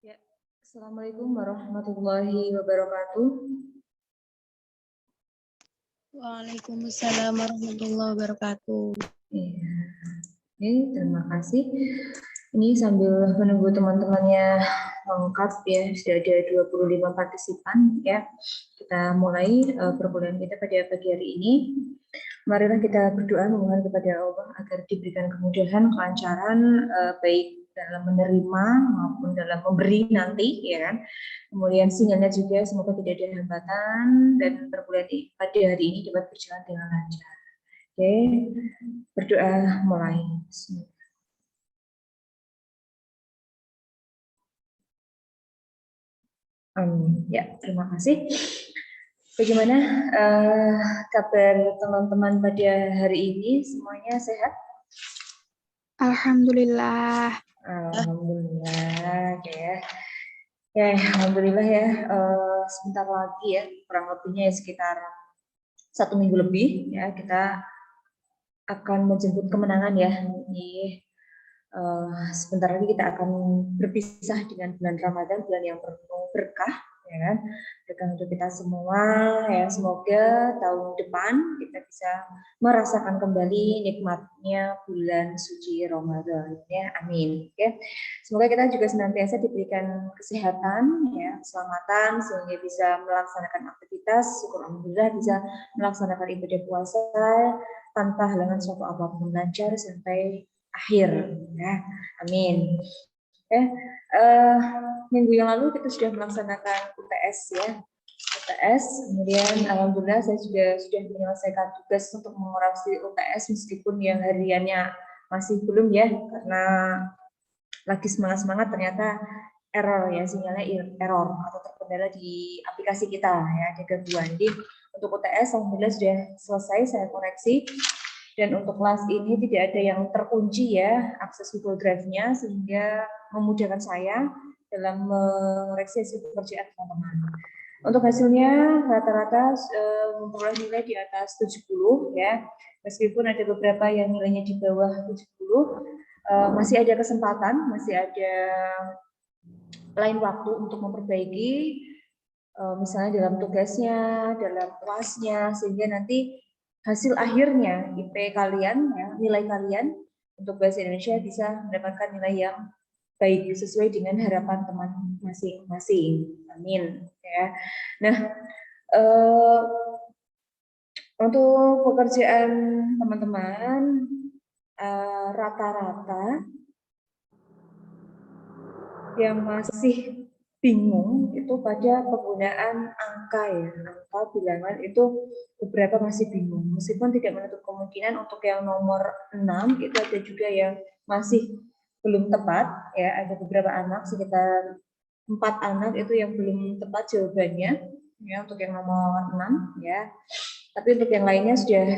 Ya, Assalamualaikum warahmatullahi wabarakatuh. Waalaikumsalam warahmatullahi wabarakatuh. Iya. Oke, terima kasih. Ini sambil menunggu teman-temannya lengkap ya, sudah ada 25 partisipan ya. Kita mulai perkuliahan kita pada pagi hari ini. Marilah kita berdoa memohon kepada Allah agar diberikan kemudahan, kelancaran, baik dalam menerima maupun dalam memberi nanti, ya kan. Kemudian sinyalnya juga semoga tidak ada hambatan dan perkuliahan pada hari ini dapat berjalan dengan lancar. Oke, berdoa mulai. Ya, terima kasih. Bagaimana kabar teman-teman pada hari ini? Semuanya sehat? Alhamdulillah. Alhamdulillah, ya. Ya, alhamdulillah ya. Sebentar lagi ya, kurang lebihnya ya sekitar 1 minggu lebih ya kita akan menjemput kemenangan ya. Ini sebentar lagi kita akan berpisah dengan bulan Ramadan, bulan yang penuh berkah, ya kan? Berkah untuk kita semua, ya. Semoga tahun depan kita bisa merasakan kembali nikmatnya bulan suci Ramadan, ya. Amin. Oke. Semoga kita juga senantiasa diberikan kesehatan, ya, keselamatan, sehingga bisa melaksanakan aktivitas. Syukur alhamdulillah bisa melaksanakan ibadah puasa tanpa halangan suatu apapun, lancar sampai akhir, ya. Amin. Minggu yang lalu kita sudah melaksanakan UTS ya, UTS. Kemudian alhamdulillah saya sudah menyelesaikan tugas untuk mengoreksi UTS meskipun yang hariannya masih belum ya, karena lagi semangat ternyata error ya, sinyalnya error atau terkendala di aplikasi kita ya, ada gangguan. Jadi untuk UTS alhamdulillah sudah selesai saya koreksi. Dan untuk kelas ini tidak ada yang terkunci ya akses Google Drive-nya, sehingga memudahkan saya dalam mengoreksi hasil pekerjaan teman-teman. Untuk hasilnya rata-rata memperoleh nilai di atas 70 ya. Meskipun ada beberapa yang nilainya di bawah 70, masih ada kesempatan, masih ada lain waktu untuk memperbaiki, misalnya dalam tugasnya, dalam kelasnya, sehingga nanti hasil akhirnya IP kalian ya, nilai kalian untuk bahasa Indonesia bisa mendapatkan nilai yang baik sesuai dengan harapan teman masing-masing. Amin ya. Nah, untuk pekerjaan teman-teman rata-rata yang masih bingung itu pada penggunaan angka ya, angka bilangan itu beberapa masih bingung, meskipun tidak menutup kemungkinan untuk yang nomor 6 itu ada juga yang masih belum tepat ya, ada beberapa anak sekitar 4 anak itu yang belum tepat jawabannya ya untuk yang nomor 6 ya, tapi untuk yang lainnya sudah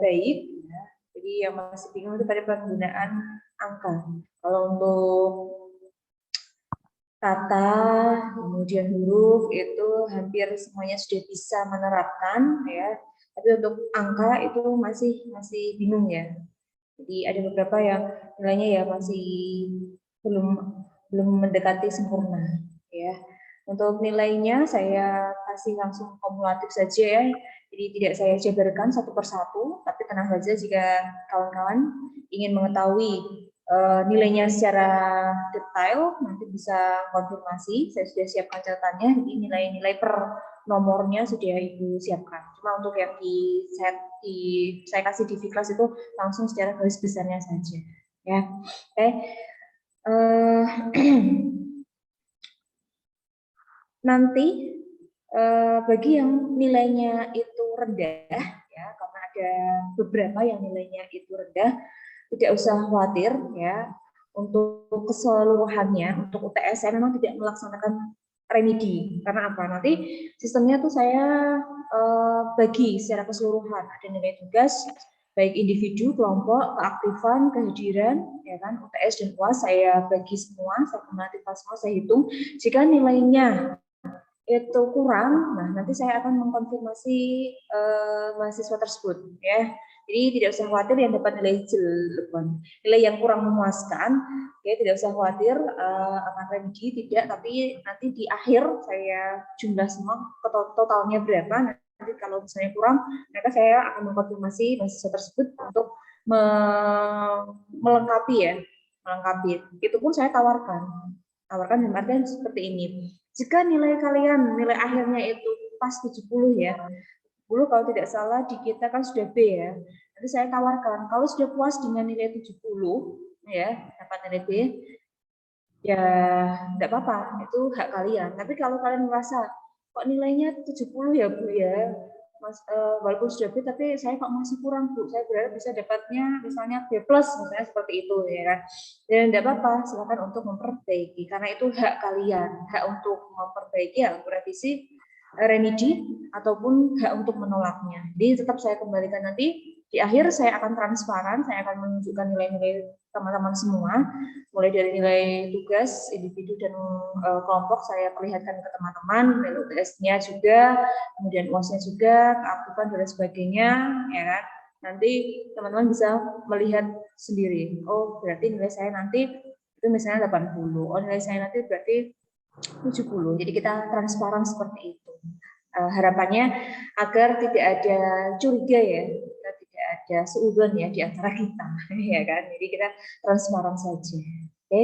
baik ya. Jadi yang masih bingung itu pada penggunaan angka. Kalau untuk kata, kemudian huruf itu hampir semuanya sudah bisa menerapkan ya. Tapi untuk angka itu masih bingung ya. Jadi ada beberapa yang nilainya ya masih belum mendekati sempurna ya. Untuk nilainya saya kasih langsung kumulatif saja ya. Jadi tidak saya jabarkan satu persatu, tapi tenang saja jika kawan-kawan ingin mengetahui nilainya secara detail, nanti bisa konfirmasi. Saya sudah siapkan catatannya, jadi nilai-nilai per nomornya sudah Ibu siapkan. Cuma untuk yang saya kasih di kelas itu langsung secara garis besarnya saja. Ya, oke. Nanti bagi yang nilainya itu rendah, ya, karena ada beberapa yang nilainya itu rendah, tidak usah khawatir ya. Untuk keseluruhannya, untuk UTS saya memang tidak melaksanakan remedi. Karena apa? Nanti sistemnya tuh saya bagi secara keseluruhan. Ada nilai tugas, baik individu, kelompok, keaktifan, kehadiran, ya kan, UTS dan UAS saya bagi semua, saya kumulatifkan semua, saya hitung. Jika nilainya itu kurang, nah nanti saya akan mengkonfirmasi mahasiswa tersebut ya. Jadi tidak usah khawatir yang dapat nilai yang kurang memuaskan, ya tidak usah khawatir akan remedi, tidak, tapi nanti di akhir saya jumlah semua totalnya berapa, nanti kalau misalnya kurang, maka saya akan mengkonfirmasi mahasiswa tersebut untuk melengkapi ya, melengkapi. Itu pun saya tawarkan dalam artian seperti ini. Jika nilai kalian, nilai akhirnya itu pas 70 ya, 70 kalau tidak salah di kita kan sudah B ya. Nanti saya tawarkan, kalau sudah puas dengan nilai 70 ya, dapat nilai B, ya tidak apa-apa, itu hak kalian. Tapi kalau kalian merasa kok nilainya 70 ya Bu ya, Mas, walaupun sudah B tapi saya kok masih kurang Bu, saya berharap bisa dapatnya misalnya B plus misalnya seperti itu ya kan. Dan tidak apa-apa, silakan untuk memperbaiki karena itu hak kalian, hak untuk memperbaiki, hak revisi, remedi ataupun hak untuk menolaknya. Jadi tetap saya kembalikan nanti di akhir saya akan transparan, saya akan menunjukkan nilai-nilai teman-teman semua, mulai dari nilai tugas individu dan kelompok saya perlihatkan ke teman-teman, nilai UTS-nya juga, kemudian UAS-nya juga, keaktifan dan sebagainya, ya kan. Nanti teman-teman bisa melihat sendiri. Oh, berarti nilai saya nanti itu misalnya 80. Oh, nilai saya nanti berarti 70. Jadi kita transparan seperti itu. Harapannya agar tidak ada curiga ya, kita tidak ada seudon ya di antara kita, ya kan. Jadi kita transparan saja. Oke,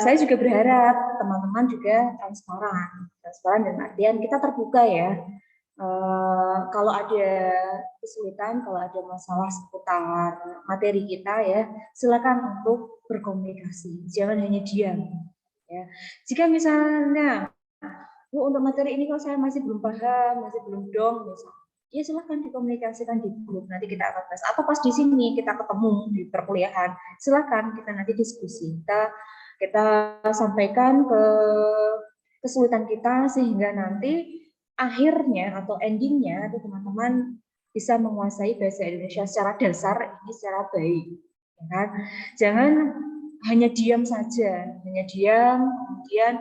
saya juga berharap teman-teman juga transparan dan artian kita terbuka ya. Kalau ada kesulitan, kalau ada masalah seputar materi kita ya, silakan untuk berkomunikasi, jangan hanya diam. Ya. Jika misalnya Bu, untuk materi ini kalau saya masih belum paham, masih belum dong, ya silahkan dikomunikasikan di grup, nanti kita akan bahas. Atau pas di sini kita ketemu di perkuliahan, silahkan kita nanti diskusi. Kita sampaikan ke kesulitan kita sehingga nanti akhirnya atau endingnya itu teman-teman bisa menguasai bahasa Indonesia secara dasar ini secara baik. Ya kan? Jangan hanya diam saja, hanya diam, kemudian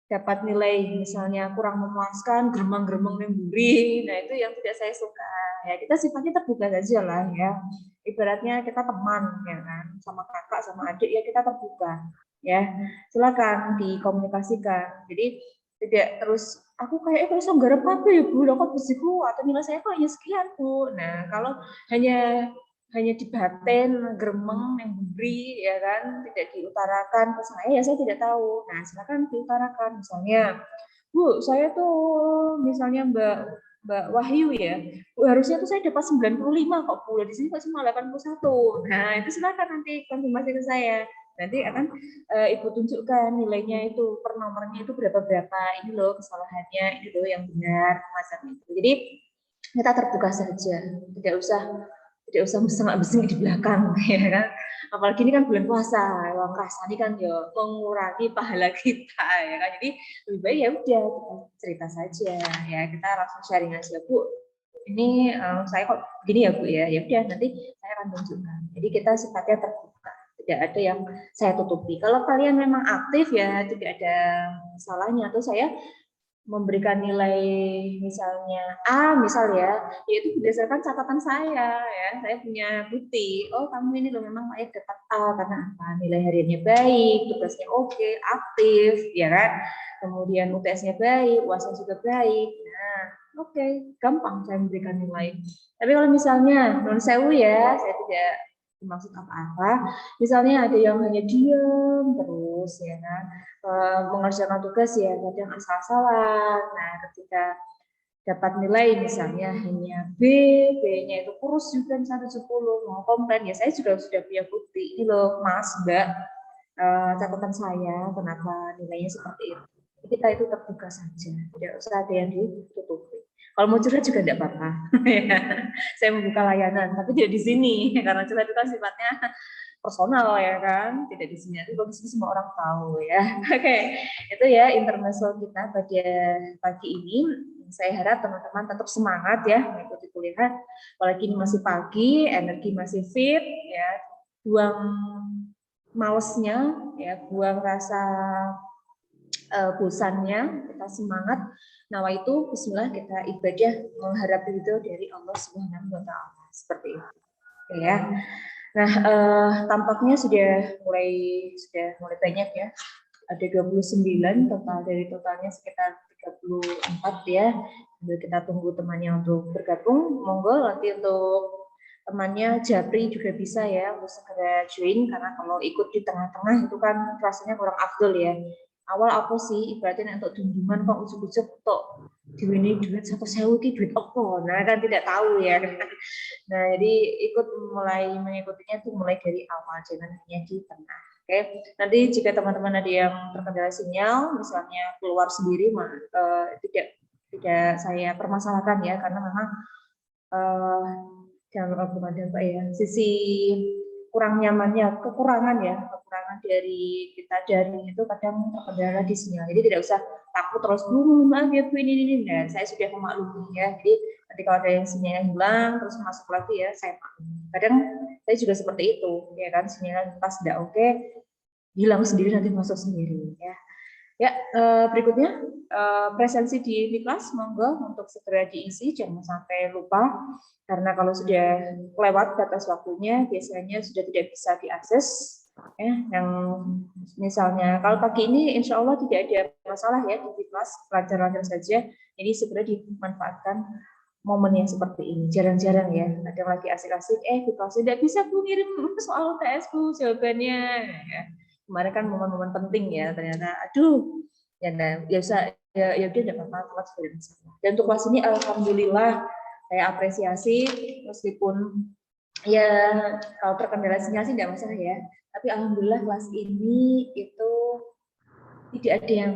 dapat nilai misalnya kurang memuaskan, geremang-geremang memburi, nah itu yang tidak saya suka. Ya kita sifatnya terbuka saja lah ya. Ibaratnya kita teman ya kan, sama kakak sama adik ya kita terbuka. Ya silakan dikomunikasikan. Jadi tidak terus aku kayak terus garap apa ya Bu, kok besiku atau nilai saya kok hanya sekian Bu. Nah kalau hanya dibatin, geremeng, memberi, ya kan, tidak diutarakan ke saya, ya saya tidak tahu. Nah, silakan diutarakan. Misalnya, Bu, saya tuh, misalnya Mbak Wahyu ya, Bu, harusnya tuh saya dapat 95 kok Bu, di sini kok cuma 81. Nah, itu silakan nanti konfirmasi ke saya. Nanti akan Ibu tunjukkan nilainya itu, per nomornya itu berapa-berapa, ini loh kesalahannya, ini loh yang benar, macam itu. Jadi, kita terbuka saja, tidak usah bersama-bersama di belakang, ya kan? Apalagi ini kan bulan puasa, uang kas ini kan ya mengurangi pahala kita, ya kan? Jadi lebih baik ya udah kita cerita saja, ya kita langsung sharing aja Bu. Ini saya kok gini ya Bu ya, ya udah nanti saya akan tunjukkan. Jadi kita sifatnya terbuka, tidak ada yang saya tutupi. Kalau kalian memang aktif ya tidak ada salahnya. Atau saya memberikan nilai misalnya A misal ya, yaitu berdasarkan catatan saya ya, saya punya bukti. Oh kamu ini loh memang layak dapat A karena apa? Nilai hariannya baik, tugasnya oke, aktif, ya kan? Kemudian UTS-nya baik, UAS-nya juga baik. Nah, oke, gampang saya memberikan nilai. Tapi kalau misalnya non sewu ya, saya tidak maksud apa-apa. Misalnya ada yang hanya diam terus ya kan, mengerjakan tugas ya kadang asal-asalan. Nah, ketika dapat nilai misalnya hanya B, B-nya itu kurus juga misalnya 70, mau komplain ya saya juga sudah punya bukti. Ini loh Mas, Mbak, catatan saya kenapa nilainya seperti itu. Kita itu terbuka saja, tidak usah ada yang ditutupi. Kalau mau curhat juga tidak apa-apa. Saya membuka layanan, tapi tidak di sini karena curhat itu kan sifatnya personal ya kan, tidak di sini. Tapi kalau di sini semua orang tahu ya. Oke, itu ya intermezzo kita pada pagi ini. Saya harap teman-teman tetap semangat ya mengikuti kuliah. Apalagi ini masih pagi, energi masih fit ya. Buang malesnya ya, buang rasa bosannya, kita semangat. Nah, itu bismillah kita ibadah mengharap ridho dari Allah Subhanahu wa taala. seperti itu. Ya. Nah, tampaknya sudah mulai banyak ya. Ada 29 total, dari totalnya sekitar 34 ya. Sambil kita tunggu temannya untuk bergabung. Monggo nanti untuk temannya Japri juga bisa ya untuk segera join, karena kalau ikut di tengah-tengah itu kan rasanya kurang afdol ya. Awal aku sih ibaratnya untuk junjungan kok ujuk-ujuk untuk diwini duit 1.000 ki duit apa, nah kan tidak tahu ya. Nah jadi mulai mengikutinya tuh mulai dari awal, jangan hanya di tengah. Oke, nanti jika teman-teman ada yang terkendala sinyal, misalnya keluar sendiri, tidak saya permasalahkan ya, karena memang bukan dampak ya, sisi kurang nyamannya, kekurangan dari kita daring itu kadang terkendala di sinyal. Jadi tidak usah takut terus, maaf ya Bu ini. Nah, saya sudah memaklumi ya. Jadi nanti kalau ada yang sinyalnya hilang terus masuk lagi ya, saya maklumi. Kadang saya juga seperti itu, ya kan, sinyalnya pas tidak oke, hilang sendiri nanti masuk sendiri ya. Ya, berikutnya presensi di kelas, monggo untuk segera diisi, jangan sampai lupa, karena kalau sudah lewat batas waktunya biasanya sudah tidak bisa diakses. Yang misalnya kalau pagi ini insya Allah tidak ada masalah ya di kelas, lancar-lancar saja, jadi segera dimanfaatkan momen yang seperti ini. Jarang-jarang ya, ada yang lagi asik-asik, di kelas tidak bisa Bu ngirim soal UTS Bu jawabannya. Ya. Kemarin kan momen-momen penting ya, ternyata aduh ya biasa ya udah tidak apa-apa, telat sudah masalah. Dan untuk kelas ini alhamdulillah saya apresiasi, meskipun ya kalau terkendala sinyal sih tidak masalah ya, tapi alhamdulillah kelas ini itu tidak ada yang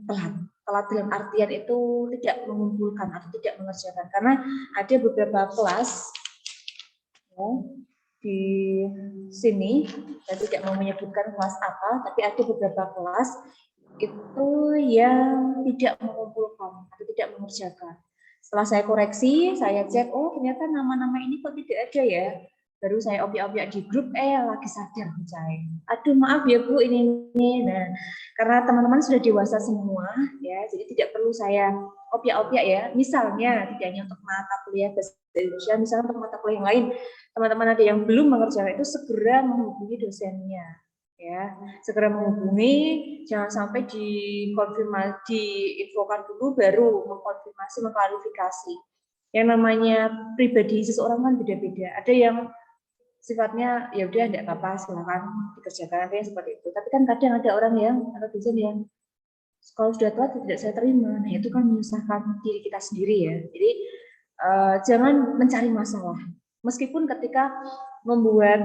telat dalam artian itu tidak mengumpulkan atau tidak mengerjakan, karena ada beberapa kelas ya, di sini, saya tidak mau menyebutkan kelas apa, tapi ada beberapa kelas itu yang tidak mengumpulkan atau tidak mengerjakan. Setelah saya koreksi, saya cek, oh ternyata nama-nama ini kok tidak ada ya. Baru saya opiak-opiak di grup, lagi sadar saya. Aduh maaf ya Bu ini. Nah, karena teman-teman sudah dewasa semua ya, jadi tidak perlu saya opiak-opiak ya. Misalnya tidak hanya untuk mata kuliah bahasa Indonesia, misalnya untuk mata kuliah yang lain, teman-teman ada yang belum mengerjakan itu segera menghubungi dosennya ya, segera menghubungi, jangan sampai dikonfirmasi, diinfokan dulu baru mengkonfirmasi, mengklarifikasi. Yang namanya pribadi seseorang kan beda-beda, ada yang sifatnya ya udah tidak apa-apa silakan dikerjakan, ada yang seperti itu, tapi kan kadang ada orang yang atau dosen yang kalau sudah telat tidak saya terima, nah itu kan menyusahkan diri kita sendiri ya. Jadi jangan mencari masalah, meskipun ketika membuat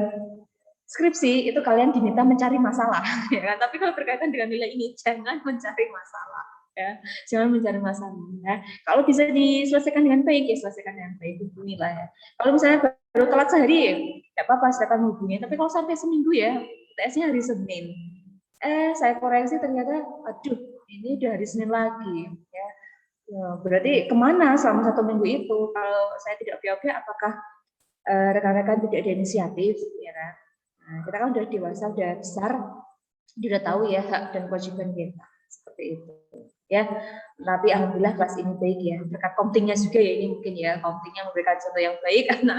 skripsi itu kalian diminta mencari masalah, ya kan? Tapi kalau berkaitan dengan nilai ini jangan mencari masalah, ya, jangan mencari masalah. Ya. Kalau bisa diselesaikan dengan baik, ya selesaikan dengan baik, hubungilah ya. Kalau misalnya baru telat sehari, tidak apa-apa, silakan hubungi. Tapi kalau sampai seminggu ya, TS-nya hari Senin. Saya koreksi ternyata, aduh, ini udah hari Senin lagi, ya. Berarti kemana selama 1 minggu itu? Kalau saya tidak oke-oke, apakah rekan-rekan tidak ada inisiatif, ya kan? Nah, kita kan udah dewasa, udah besar, sudah tahu ya hak dan kewajiban kita, seperti itu. Ya, tapi alhamdulillah kelas ini baik ya, berkat komtingnya juga ya, ini mungkin ya komtingnya memberikan contoh yang baik karena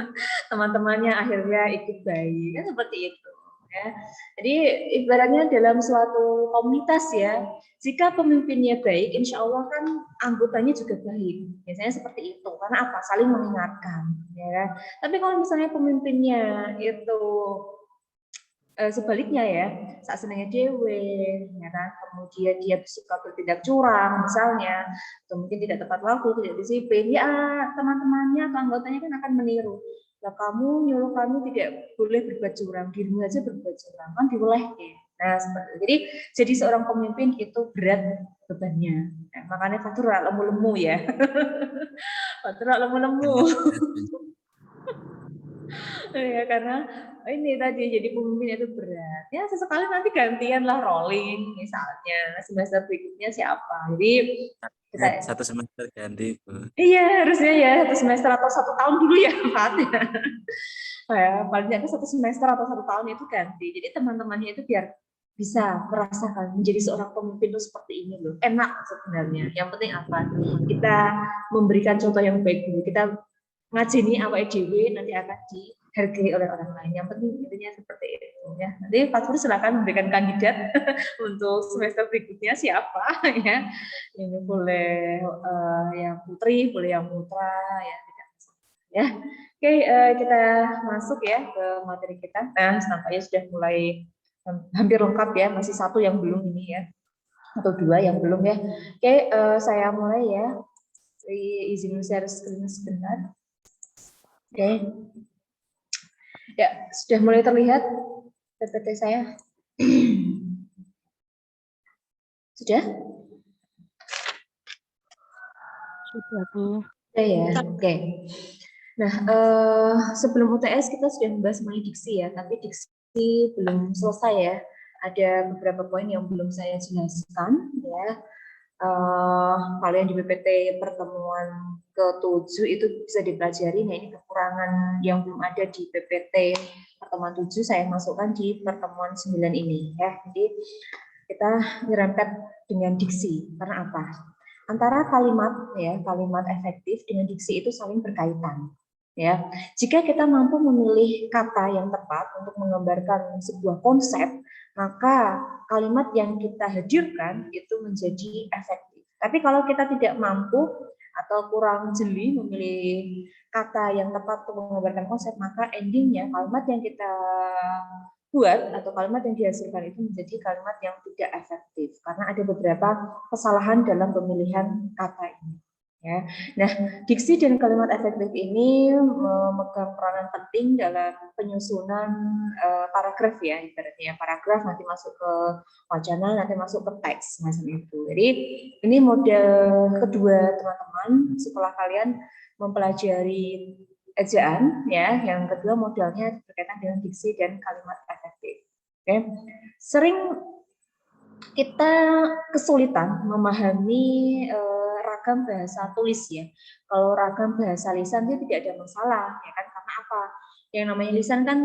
teman-temannya akhirnya ikut baik, kan seperti itu. Ya. Jadi ibaratnya dalam suatu komunitas ya, jika pemimpinnya baik, insya Allah kan anggotanya juga baik. Biasanya seperti itu, karena apa? Saling mengingatkan. Ya. Tapi kalau misalnya pemimpinnya itu sebaliknya ya, saat senangnya dewe, ya kan? Kemudian dia suka bertindak curang misalnya, atau mungkin tidak tepat waktu, tidak disiplin, ya teman-temannya atau anggotanya kan akan meniru. Lah kamu nyuruh kami tidak boleh berbuat curang, dirimu aja berbuat curang, kan dibolehkan. Nah, seperti itu. Jadi seorang pemimpin itu berat bebannya. Nah, makanya fatur lemu-lemu ya. Fatur lemu-lemu. Ya karena ini tadi jadi pemimpin itu berat. Ya sesekali nanti gantian lah rolling misalnya semester berikutnya siapa. Jadi kita 1 semester ganti Bu. Iya harusnya ya 1 semester atau 1 tahun dulu ya Pak. Ya, paling tidak 1 semester atau 1 tahun itu ganti. Jadi teman-temannya itu biar bisa merasakan menjadi seorang pemimpin itu seperti ini loh. Enak sebenarnya. Yang penting apa? Kita memberikan contoh yang baik dulu. Kita ngajeni awake dhewe nanti akan dihargai oleh orang lain. Yang penting intinya seperti itu ya. Nanti Pak Fur silakan memberikan kandidat untuk semester berikutnya siapa ya. Ini boleh yang putri, boleh yang putra ya, tidak masalah ya. Oke, kita masuk ya ke materi kita. Nah, nampaknya sudah mulai hampir lengkap ya, masih satu yang belum ini ya, atau dua yang belum ya. Oke, saya mulai ya. Izin share screen sebentar. Oke. Ya, sudah mulai terlihat PPT saya? Sudah? Sudah, Bu. Sudah ya, oke. Nah, sebelum UTS kita sudah membahas mengenai diksi ya, tapi diksi belum selesai ya. Ada beberapa poin yang belum saya jelaskan ya. Kalau yang di PPT pertemuan ke-7 itu bisa dipelajari. Nah, ini kekurangan yang belum ada di PPT pertemuan 7 saya masukkan di pertemuan 9 ini ya. Jadi kita nyerempet dengan diksi. Karena apa? Antara kalimat ya, kalimat efektif dengan diksi itu saling berkaitan. Ya, jika kita mampu memilih kata yang tepat untuk menggambarkan sebuah konsep, maka kalimat yang kita hadirkan itu menjadi efektif. Tapi kalau kita tidak mampu atau kurang jeli memilih kata yang tepat untuk menggambarkan konsep, maka endingnya kalimat yang kita buat atau kalimat yang dihasilkan itu menjadi kalimat yang tidak efektif karena ada beberapa kesalahan dalam pemilihan kata ini. Ya. Nah, diksi dan kalimat efektif ini memegang peranan penting dalam penyusunan paragraf ya, ibaratnya paragraf nanti masuk ke wacana, nanti masuk ke teks macam itu. Jadi ini model kedua teman-teman setelah kalian mempelajari ejaan ya, yang kedua modelnya berkaitan dengan diksi dan kalimat efektif. Oke. Sering kita kesulitan memahami ragam bahasa tulis ya. Kalau ragam bahasa lisan itu tidak ada masalah ya kan, karena apa? Yang namanya lisan kan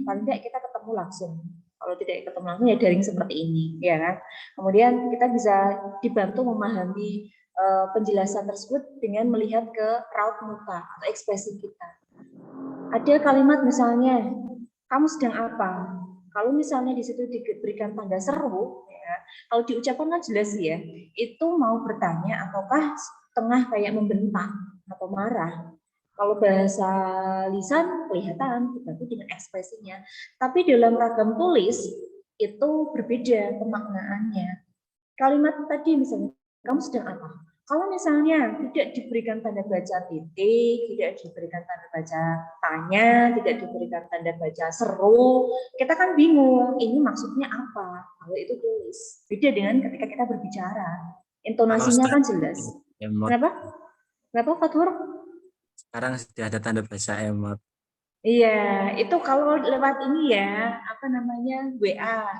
paling tidak kita ketemu langsung. Kalau tidak ketemu langsung ya daring seperti ini ya kan. Kemudian kita bisa dibantu memahami penjelasan tersebut dengan melihat ke raut muka atau ekspresi kita. Ada kalimat misalnya, kamu sedang apa? Kalau misalnya di situ diberikan tanda seru, ya, kalau diucapkan kan jelas ya, itu mau bertanya ataukah tengah kayak membentak atau marah. Kalau bahasa lisan kelihatan, berarti dengan ekspresinya. Tapi dalam ragam tulis itu berbeda pemaknaannya. Kalimat tadi misalnya, kamu sedang apa? Kalau misalnya tidak diberikan tanda baca titik, tidak diberikan tanda baca tanya, tidak diberikan tanda baca seru, kita kan bingung, ini maksudnya apa? Kalau itu tulis. Beda dengan ketika kita berbicara. Intonasinya kan jelas. Emot. Kenapa? Kenapa, Fathur? Sekarang sudah ada tanda baca emot. Iya, itu kalau lewat ini ya, apa namanya, WA.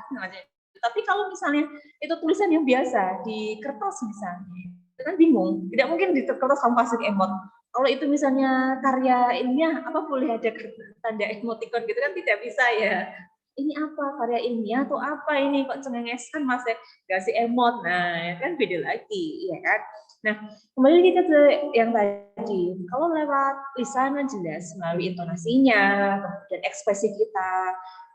Tapi kalau misalnya itu tulisan yang biasa, di kertas misalnya, itu kan bingung. Tidak mungkin di kertas kamu kasih emot. Kalau itu misalnya karya ilmiah, apa boleh ada tanda emoticon gitu kan, tidak bisa ya. Ini apa, karya ilmiah atau apa ini, kok cengengesan mas ya, kasih emot. Nah, ya kan beda lagi, ya kan. Nah, kembali kita ke yang tadi. Kalau lewat lisan jelas melalui intonasinya, kemudian ekspresi kita.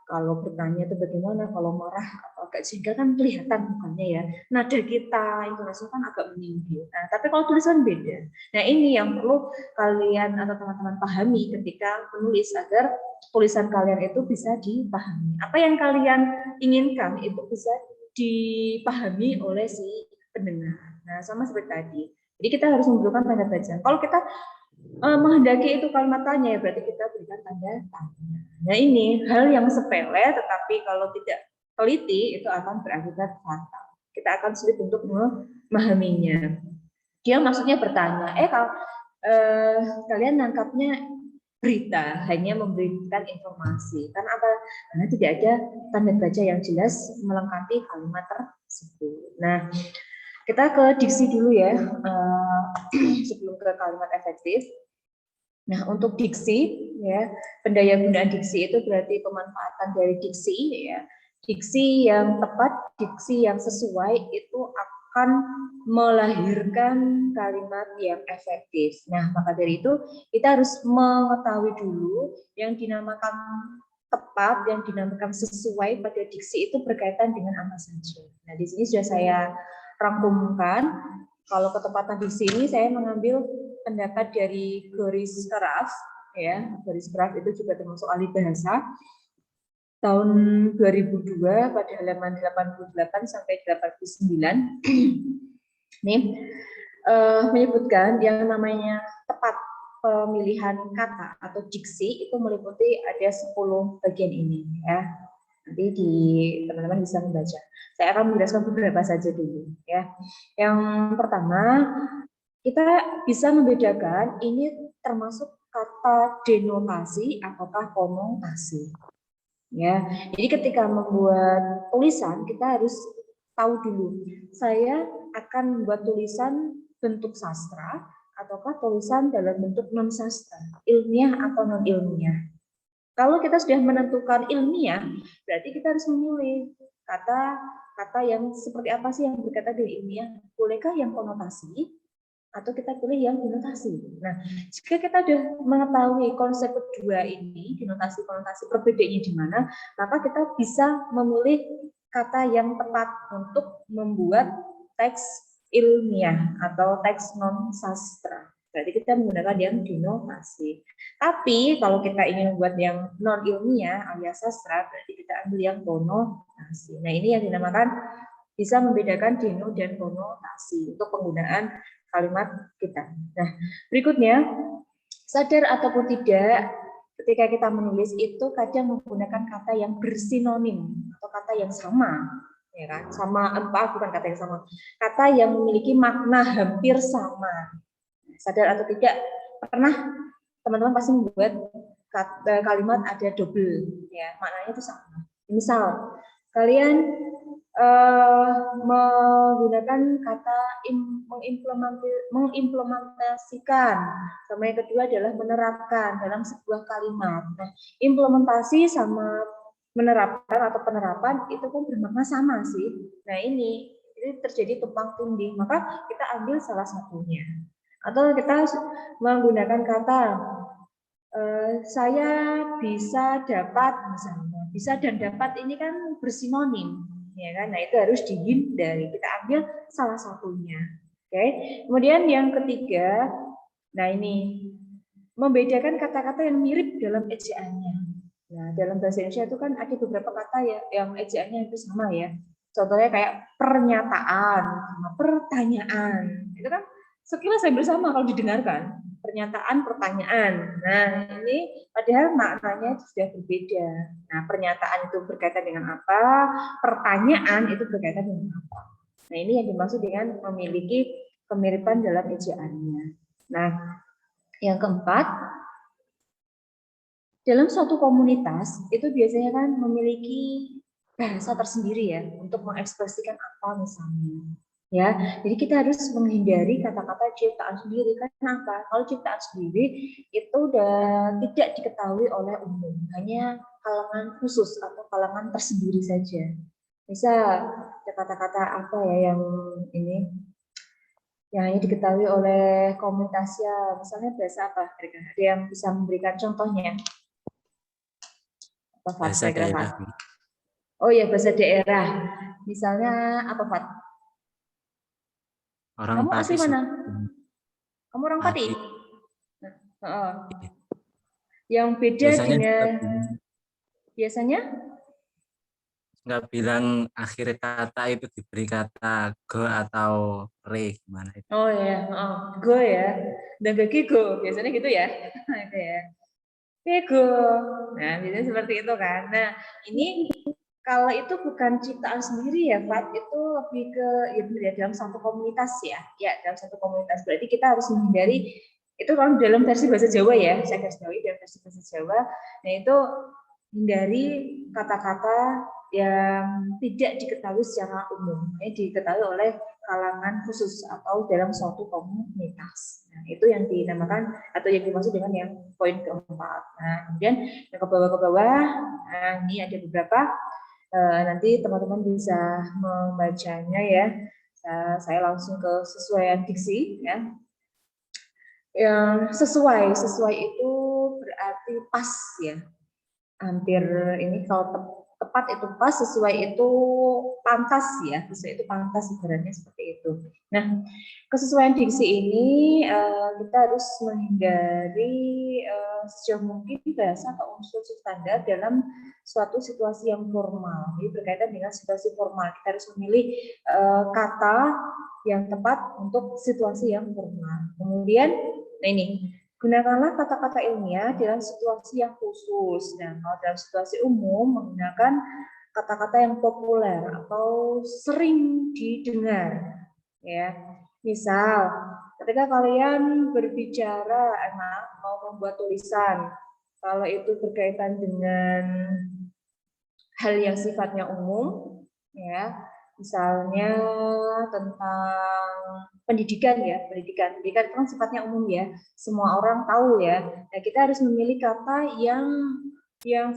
Kalau bertanya itu bagaimana, kalau marah atau agak jengkel kan kelihatan mukanya ya. Nada kita, intonasi kan agak meninggi. Nah, tapi kalau tulisan beda. Nah, ini yang perlu kalian atau teman-teman pahami ketika menulis agar tulisan kalian itu bisa dipahami. Apa yang kalian inginkan itu bisa dipahami oleh si pendengar. Nah, sama seperti tadi. Jadi kita harus membutuhkan tanda baca. Kalau kita menghendaki itu kalimat tanya, ya berarti kita berikan tanda tanya. Nah, ini hal yang sepele, tetapi kalau tidak teliti itu akan berakibat fatal. Kita akan sulit untuk memahaminya. Dia maksudnya bertanya, kalau kalian nangkapnya berita, hanya memberikan informasi. Karena apa? Karena tidak ada tanda baca yang jelas melengkapi kalimat tersebut. Nah, kita ke diksi dulu ya, sebelum ke kalimat efektif. Nah, untuk diksi, ya, pendayagunaan diksi itu berarti pemanfaatan dari diksi, ya. Diksi yang tepat, diksi yang sesuai itu akan melahirkan kalimat yang efektif. Nah, maka dari itu kita harus mengetahui dulu yang dinamakan tepat, yang dinamakan sesuai pada diksi itu berkaitan dengan apa saja. Nah, di sini sudah saya rangkumkan. Kalau ketepatan diksi ini saya mengambil pendapat dari Goris Kraf, ya. Goris Kraf itu juga termasuk ahli bahasa. Tahun 2002 pada halaman 88 sampai 89 nih menyebutkan yang namanya tepat pemilihan kata atau diksi itu meliputi ada 10 bagian ini ya. Nanti teman-teman bisa membaca. Saya akan menjelaskan beberapa saja dulu ya. Yang pertama, kita bisa membedakan ini termasuk kata denotasi ataukah konotasi. Ya, jadi ketika membuat tulisan kita harus tahu dulu, saya akan membuat tulisan bentuk sastra ataukah tulisan dalam bentuk non sastra, ilmiah atau non ilmiah. Kalau kita sudah menentukan ilmiah, berarti kita harus memilih kata-kata yang seperti apa sih yang berkaitan dengan ilmiah. Bolehkah yang konotasi atau kita pilih yang denotasi. Nah, jika kita sudah mengetahui konsep kedua ini, denotasi konotasi perbedaannya di mana, maka kita bisa memilih kata yang tepat untuk membuat teks ilmiah atau teks non sastra. Berarti kita menggunakan yang denotasi. Tapi kalau kita ingin membuat yang non ilmiah alias sastra, berarti kita ambil yang konotasi. Nah, ini yang dinamakan bisa membedakan deno dan konotasi untuk penggunaan kalimat kita. Nah, berikutnya, sadar ataupun tidak, ketika kita menulis itu kadang menggunakan kata yang bersinonim atau kata yang sama, ya kan? Sama bukan kata yang sama, kata yang memiliki makna hampir sama. Sadar atau tidak, pernah teman-teman pasti membuat kalimat ada double, ya, maknanya itu sama. Misal, kalian menggunakan kata mengimplementasikan, sama yang kedua adalah menerapkan dalam sebuah kalimat. Nah, implementasi sama menerapkan atau penerapan itu pun bermakna sama sih. Nah, ini terjadi tumpang tindih, maka kita ambil salah satunya. Atau kita menggunakan kata saya bisa dapat, misalnya bisa dan dapat ini kan bersinonim, ya kan? Nah, itu harus dihindari. Kita ambil salah satunya. Oke. Kemudian yang ketiga, nah ini membedakan kata-kata yang mirip dalam ejaannya. Nah, dalam bahasa Indonesia itu kan ada beberapa kata ya yang ejaannya itu sama ya. Contohnya kayak pernyataan sama pertanyaan. Itu kan sekilas hampir sama kalau didengarkan. Pernyataan, pertanyaan. Nah, ini padahal maknanya sudah berbeda. Nah, pernyataan itu berkaitan dengan apa? Pertanyaan itu berkaitan dengan apa? Nah, ini yang dimaksud dengan memiliki kemiripan dalam ejaannya. Nah, yang keempat, dalam suatu komunitas itu biasanya kan memiliki bahasa tersendiri ya untuk mengekspresikan apa misalnya. Ya, jadi kita harus menghindari kata-kata ciptaan sendiri. Karena apa? Kalau ciptaan sendiri itu udah tidak diketahui oleh umum, hanya kalangan khusus atau kalangan tersendiri saja. Misal kata-kata apa ya yang ini diketahui oleh komunitasnya, misalnya bahasa apa? Ada yang bisa memberikan contohnya? Apa, Bahasa daerah. Oh ya, bahasa daerah. Misalnya apa, Fat? Orang Kamu asli Pati. mana? Kamu orang Pati? Yang beda Biasanya dengan biasanya nggak bilang akhir kata itu diberi kata go atau re gimana itu. Oh ya, go ya. Dan bagi go, biasanya gitu ya. Itu ya. Go. Nah, biasanya seperti itu kan. Nah, ini kalau itu bukan ciptaan sendiri ya, Fat, itu lebih ke ya dalam satu komunitas ya. Ya, dalam satu komunitas. Berarti kita harus menghindari itu kalau dalam versi bahasa Jawa ya, saya garis bawahi dalam versi bahasa Jawa. Nah, itu hindari kata-kata yang tidak diketahui secara umum, diketahui oleh kalangan khusus atau dalam suatu komunitas. Nah, itu yang dinamakan atau yang dimaksud dengan yang poin keempat. Nah, kemudian yang ke bawah, nah ini ada beberapa. Nanti teman-teman bisa membacanya ya. Saya langsung ke sesuaian diksi ya. Yang sesuai itu berarti pas ya. Hampir ini kalau tepat itu pas, sesuai itu pantas ya. Sesuai itu pantas ibaratnya seperti itu. Nah, kesesuaian diksi ini kita harus menghindari sejauh mungkin bahasa atau unsur substandard dalam suatu situasi yang formal. Jadi berkaitan dengan situasi formal, kita harus memilih kata yang tepat untuk situasi yang formal. Kemudian, nah ini, gunakanlah kata-kata ilmiah dalam situasi yang khusus. Nah, kalau dalam situasi umum menggunakan kata-kata yang populer atau sering didengar. Ya, misal ketika kalian berbicara, mau membuat tulisan, kalau itu berkaitan dengan hal yang sifatnya umum, ya, misalnya tentang pendidikan ya, pendidikan itu kan sifatnya umum ya, semua orang tahu ya. Nah, kita harus memilih kata yang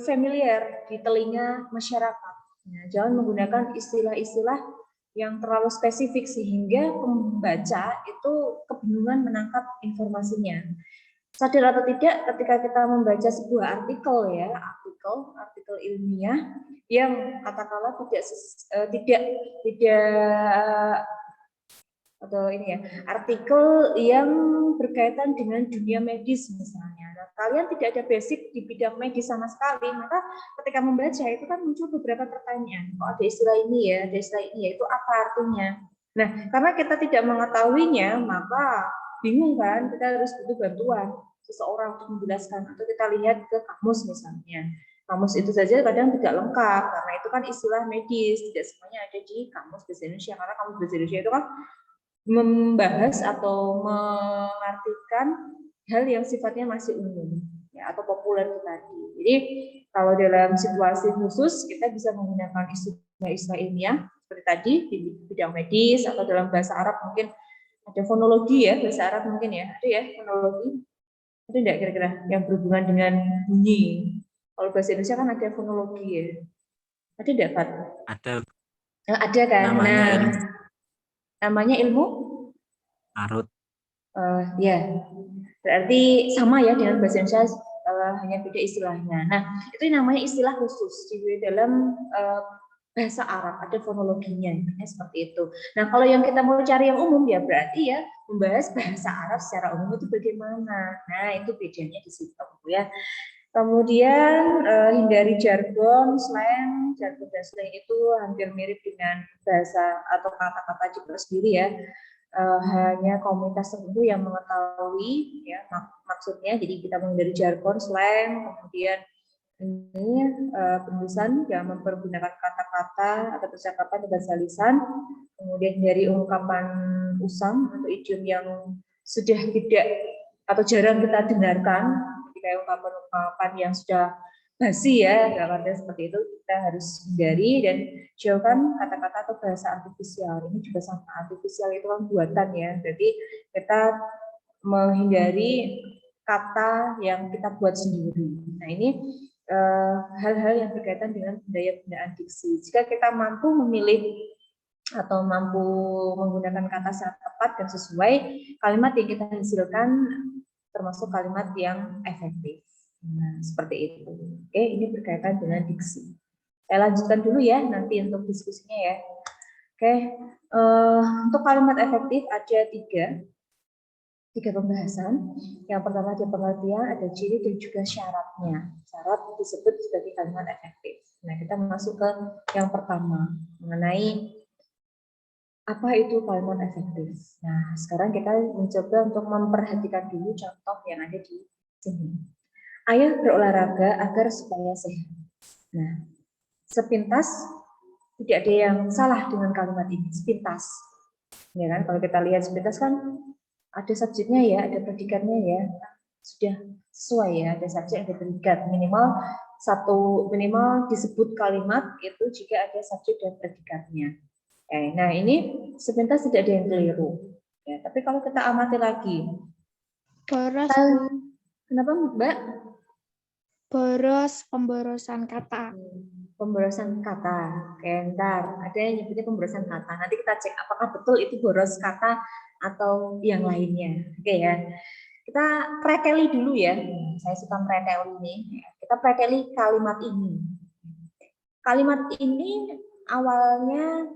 familiar di telinga masyarakat. Nah, jangan menggunakan istilah-istilah yang terlalu spesifik sehingga pembaca itu kebingungan menangkap informasinya. Sadar atau tidak, ketika kita membaca sebuah artikel ya, artikel ilmiah yang katakanlah tidak atau ini ya, artikel yang berkaitan dengan dunia medis misalnya. Nah, kalian tidak ada basic di bidang medis sama sekali, maka ketika membaca itu kan muncul beberapa pertanyaan. Kok ada istilah ini ya, ada istilah ini ya, itu apa artinya? Nah, karena kita tidak mengetahuinya, maka bingung kan, kita harus butuh bantuan seseorang untuk menjelaskan, atau kita lihat ke kamus misalnya. Kamus itu saja kadang tidak lengkap, karena itu kan istilah medis, tidak semuanya ada di kamus bahasa Indonesia, karena kamus bahasa Indonesia itu kan membahas atau mengartikan hal yang sifatnya masih umum ya, atau populer tadi. Jadi kalau dalam situasi khusus kita bisa menggunakan istilah-istilah ilmiah seperti tadi di bidang medis, atau dalam bahasa Arab mungkin ada fonologi ya, bahasa Arab mungkin ya, ada ya fonologi. Ada enggak kira-kira yang berhubungan dengan bunyi? Kalau bahasa Indonesia kan ada fonologi ya. Ada enggak, Fat? Ada. Nah, ada kan? Namanya ilmu namanya ilmu Arut. Ya, berarti sama ya dengan bahasa Indonesia, hanya beda istilahnya. Nah, itu namanya istilah khusus di dalam bahasa Arab, ada fonologinya, seperti itu. Nah, kalau yang kita mau cari yang umum ya berarti ya membahas bahasa Arab secara umum itu bagaimana. Nah, itu bedanya di situ ya. Kemudian hindari jargon, slang. Jargon dan slang itu hampir mirip dengan bahasa atau kata-kata Jepang sendiri ya. Hanya komunitas tertentu yang mengetahui ya maksudnya. Jadi kita menghindari jargon, slang, kemudian ini penulisan yang mempergunakan kata-kata atau percakapan bahasa lisan, kemudian dari ungkapan usang atau idiom yang sudah tidak atau jarang kita dengarkan, kayak ungkapan-ungkapan yang sudah basi ya, dalam artian seperti itu kita harus hindari dan jauhkan kata-kata atau bahasa artifisial. Ini juga sama, artifisial itu kan buatan ya, jadi kita menghindari kata yang kita buat sendiri. Nah, ini hal-hal yang berkaitan dengan budaya-budayaan diksi. Jika kita mampu memilih atau mampu menggunakan kata secara tepat dan sesuai, kalimat yang kita hasilkan termasuk kalimat yang efektif. Nah, seperti itu. Oke, ini berkaitan dengan diksi. Saya lanjutkan dulu ya, nanti untuk diskusinya ya. Oke, untuk kalimat efektif ada tiga pembahasan. Yang pertama ada pengertian, ada ciri, dan juga syaratnya. Syarat disebut sebagai kalimat efektif. Nah, kita masuk ke yang pertama, mengenai apa itu kalimat efektif. Nah, sekarang kita mencoba untuk memperhatikan dulu contoh yang ada di sini. Ayah berolahraga agar supaya sehat. Nah, sepintas tidak ada yang salah dengan kalimat ini, sepintas. Ya kan, kalau kita lihat sepintas kan ada subjeknya ya, ada predikatnya ya, sudah sesuai ya, ada subjek, ada predikat, minimal disebut kalimat itu jika ada subjek dan predikatnya. Nah, ini sepintas tidak ada yang keliru. Ya, tapi kalau kita amati lagi, Boros, kenapa Mbak? boros pemborosan kata. pemborosan kata. Oke, ntar ada yang nyebutnya pemborosan kata. Nanti kita cek apakah betul itu boros kata atau yang lainnya. Oke ya. Kita preteli dulu ya. Saya suka preteli ini. Kita preteli kalimat ini. Kalimat ini awalnya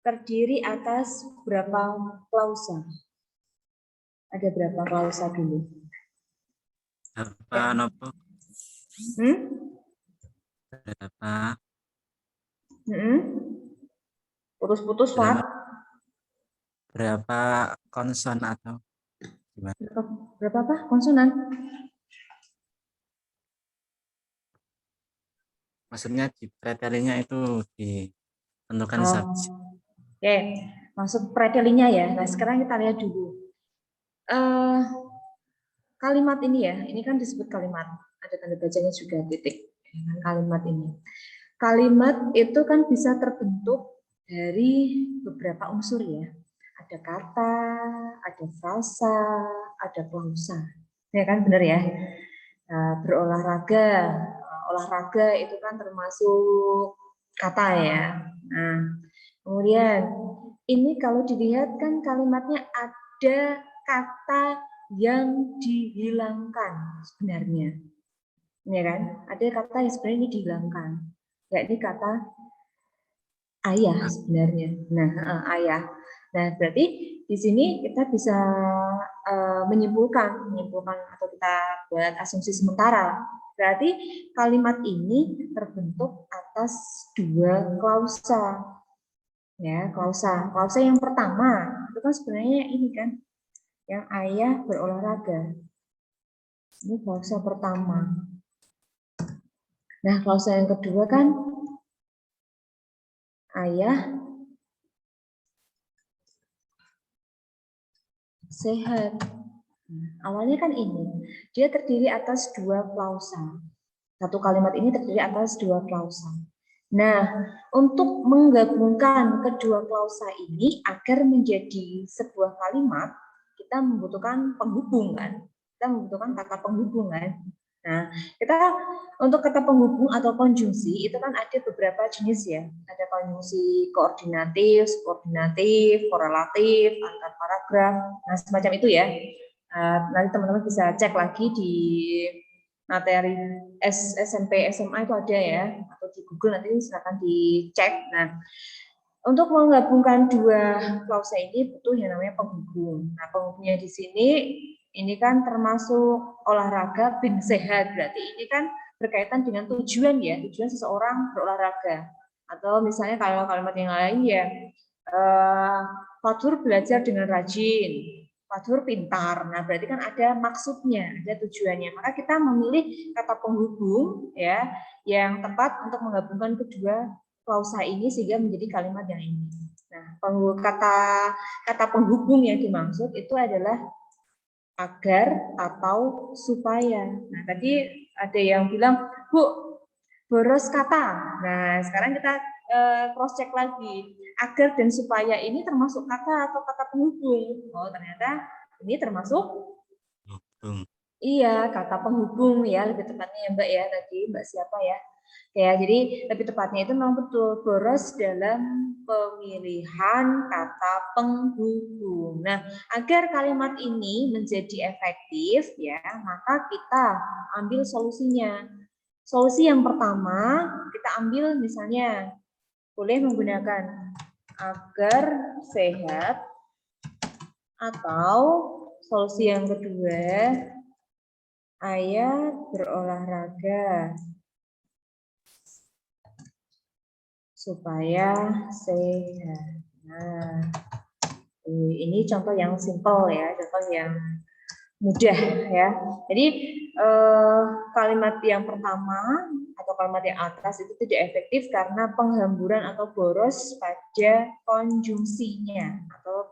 terdiri atas berapa klausa? Ada berapa klausa dulu? Berapa nopo? Berapa? Putus-putus, Pak. Berapa konson atau gimana? Berapa apa? Konsonan? Maksudnya di pretelinya itu ditentukan subjek. Oke, maksud pretelinya ya. Nah, sekarang kita lihat dulu. Kalimat ini ya, ini kan disebut kalimat. Ada tanda bacanya juga, titik. Kalimat ini. Kalimat itu kan bisa terbentuk dari beberapa unsur ya. Ada kata, ada frasa, ada klausa. Ya kan, benar ya? Berolahraga. Olahraga itu kan termasuk kata ya. Nah, kemudian ini kalau dilihat kan kalimatnya ada kata yang dihilangkan sebenarnya. Ya kan? Ada kata yang sebenarnya ini dihilangkan. Yakni kata ayah sebenarnya. Nah, ayah. Nah, berarti di sini kita bisa menyimpulkan atau kita buat asumsi sementara. Berarti kalimat ini terbentuk atas dua klausa. Ya, klausa. Klausa yang pertama itu kan sebenarnya ini kan yang ayah berolahraga. Ini klausa pertama. Nah, klausa yang kedua kan ayah sehat. Awalnya kan ini, dia terdiri atas dua klausa. Satu kalimat ini terdiri atas dua klausa. Nah, untuk menggabungkan kedua klausa ini agar menjadi sebuah kalimat, kita membutuhkan penghubung kan? Kita membutuhkan kata penghubung kan? Nah, kita untuk kata penghubung atau konjungsi itu kan ada beberapa jenis ya. Ada konjungsi koordinatif, subordinatif, korelatif, antar paragraf, nah semacam itu ya. Nanti teman-teman bisa cek lagi di materi SMP SMA itu ada ya, atau di Google nanti silakan dicek. Nah, untuk menggabungkan dua klausa ini butuh yang namanya penghubung. Nah, penghubungnya di sini ini kan termasuk olahraga bin sehat. Berarti ini kan berkaitan dengan tujuan ya, tujuan seseorang berolahraga. Atau misalnya kalau kalimat yang lain ya, Fatur belajar dengan rajin. Fatur pintar. Nah, berarti kan ada maksudnya, ada tujuannya. Maka kita memilih kata penghubung ya yang tepat untuk menggabungkan kedua klausa ini sehingga menjadi kalimat yang ini. Nah, kata penghubung yang dimaksud itu adalah agar atau supaya. Nah, tadi ada yang bilang, Bu, boros kata. Nah, sekarang kita cross check lagi. Agar dan supaya ini termasuk kata atau kata penghubung. Oh, ternyata ini termasuk iya, kata penghubung ya, lebih tepatnya ya Mbak ya tadi, Mbak siapa ya? Ya, jadi lebih tepatnya itu memang betul boros dalam pemilihan kata penghubung. Nah, agar kalimat ini menjadi efektif ya, maka kita ambil solusinya. Solusi yang pertama, kita ambil misalnya boleh menggunakan agar sehat, atau solusi yang kedua, ayah berolahraga supaya sehat. Nah, ini contoh yang simple ya, contoh yang mudah ya. Jadi kalimat yang pertama atau kalimat yang atas itu tidak efektif karena penghamburan atau boros pada konjungsinya atau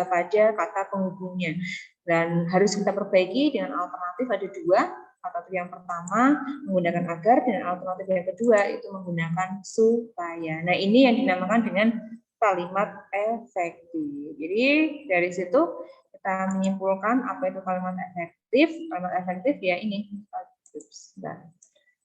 pada kata penghubungnya. Dan harus kita perbaiki dengan alternatif ada dua. Alternatif yang pertama menggunakan agar dan alternatif yang kedua itu menggunakan supaya. Nah, ini yang dinamakan dengan kalimat efektif. Jadi dari situ kita menyimpulkan apa itu kalimat efektif. Kalimat efektif ya ini. Nah,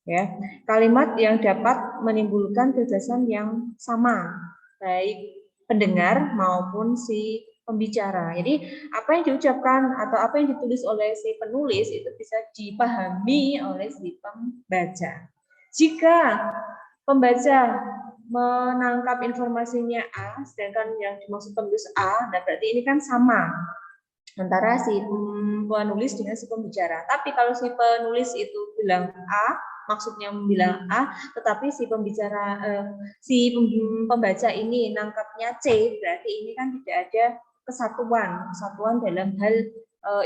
Ya, kalimat yang dapat menimbulkan gagasan yang sama, baik pendengar maupun si pembicara. Jadi apa yang diucapkan atau apa yang ditulis oleh si penulis itu bisa dipahami oleh si pembaca. Jika pembaca menangkap informasinya A, sedangkan yang dimaksud penulis A, nah berarti ini kan sama antara si penulis dengan si pembicara. Tapi kalau si penulis itu bilang A, maksudnya bilang A, tetapi si pembicara, si pembaca ini nangkapnya C, berarti ini kan tidak ada kesatuan dalam hal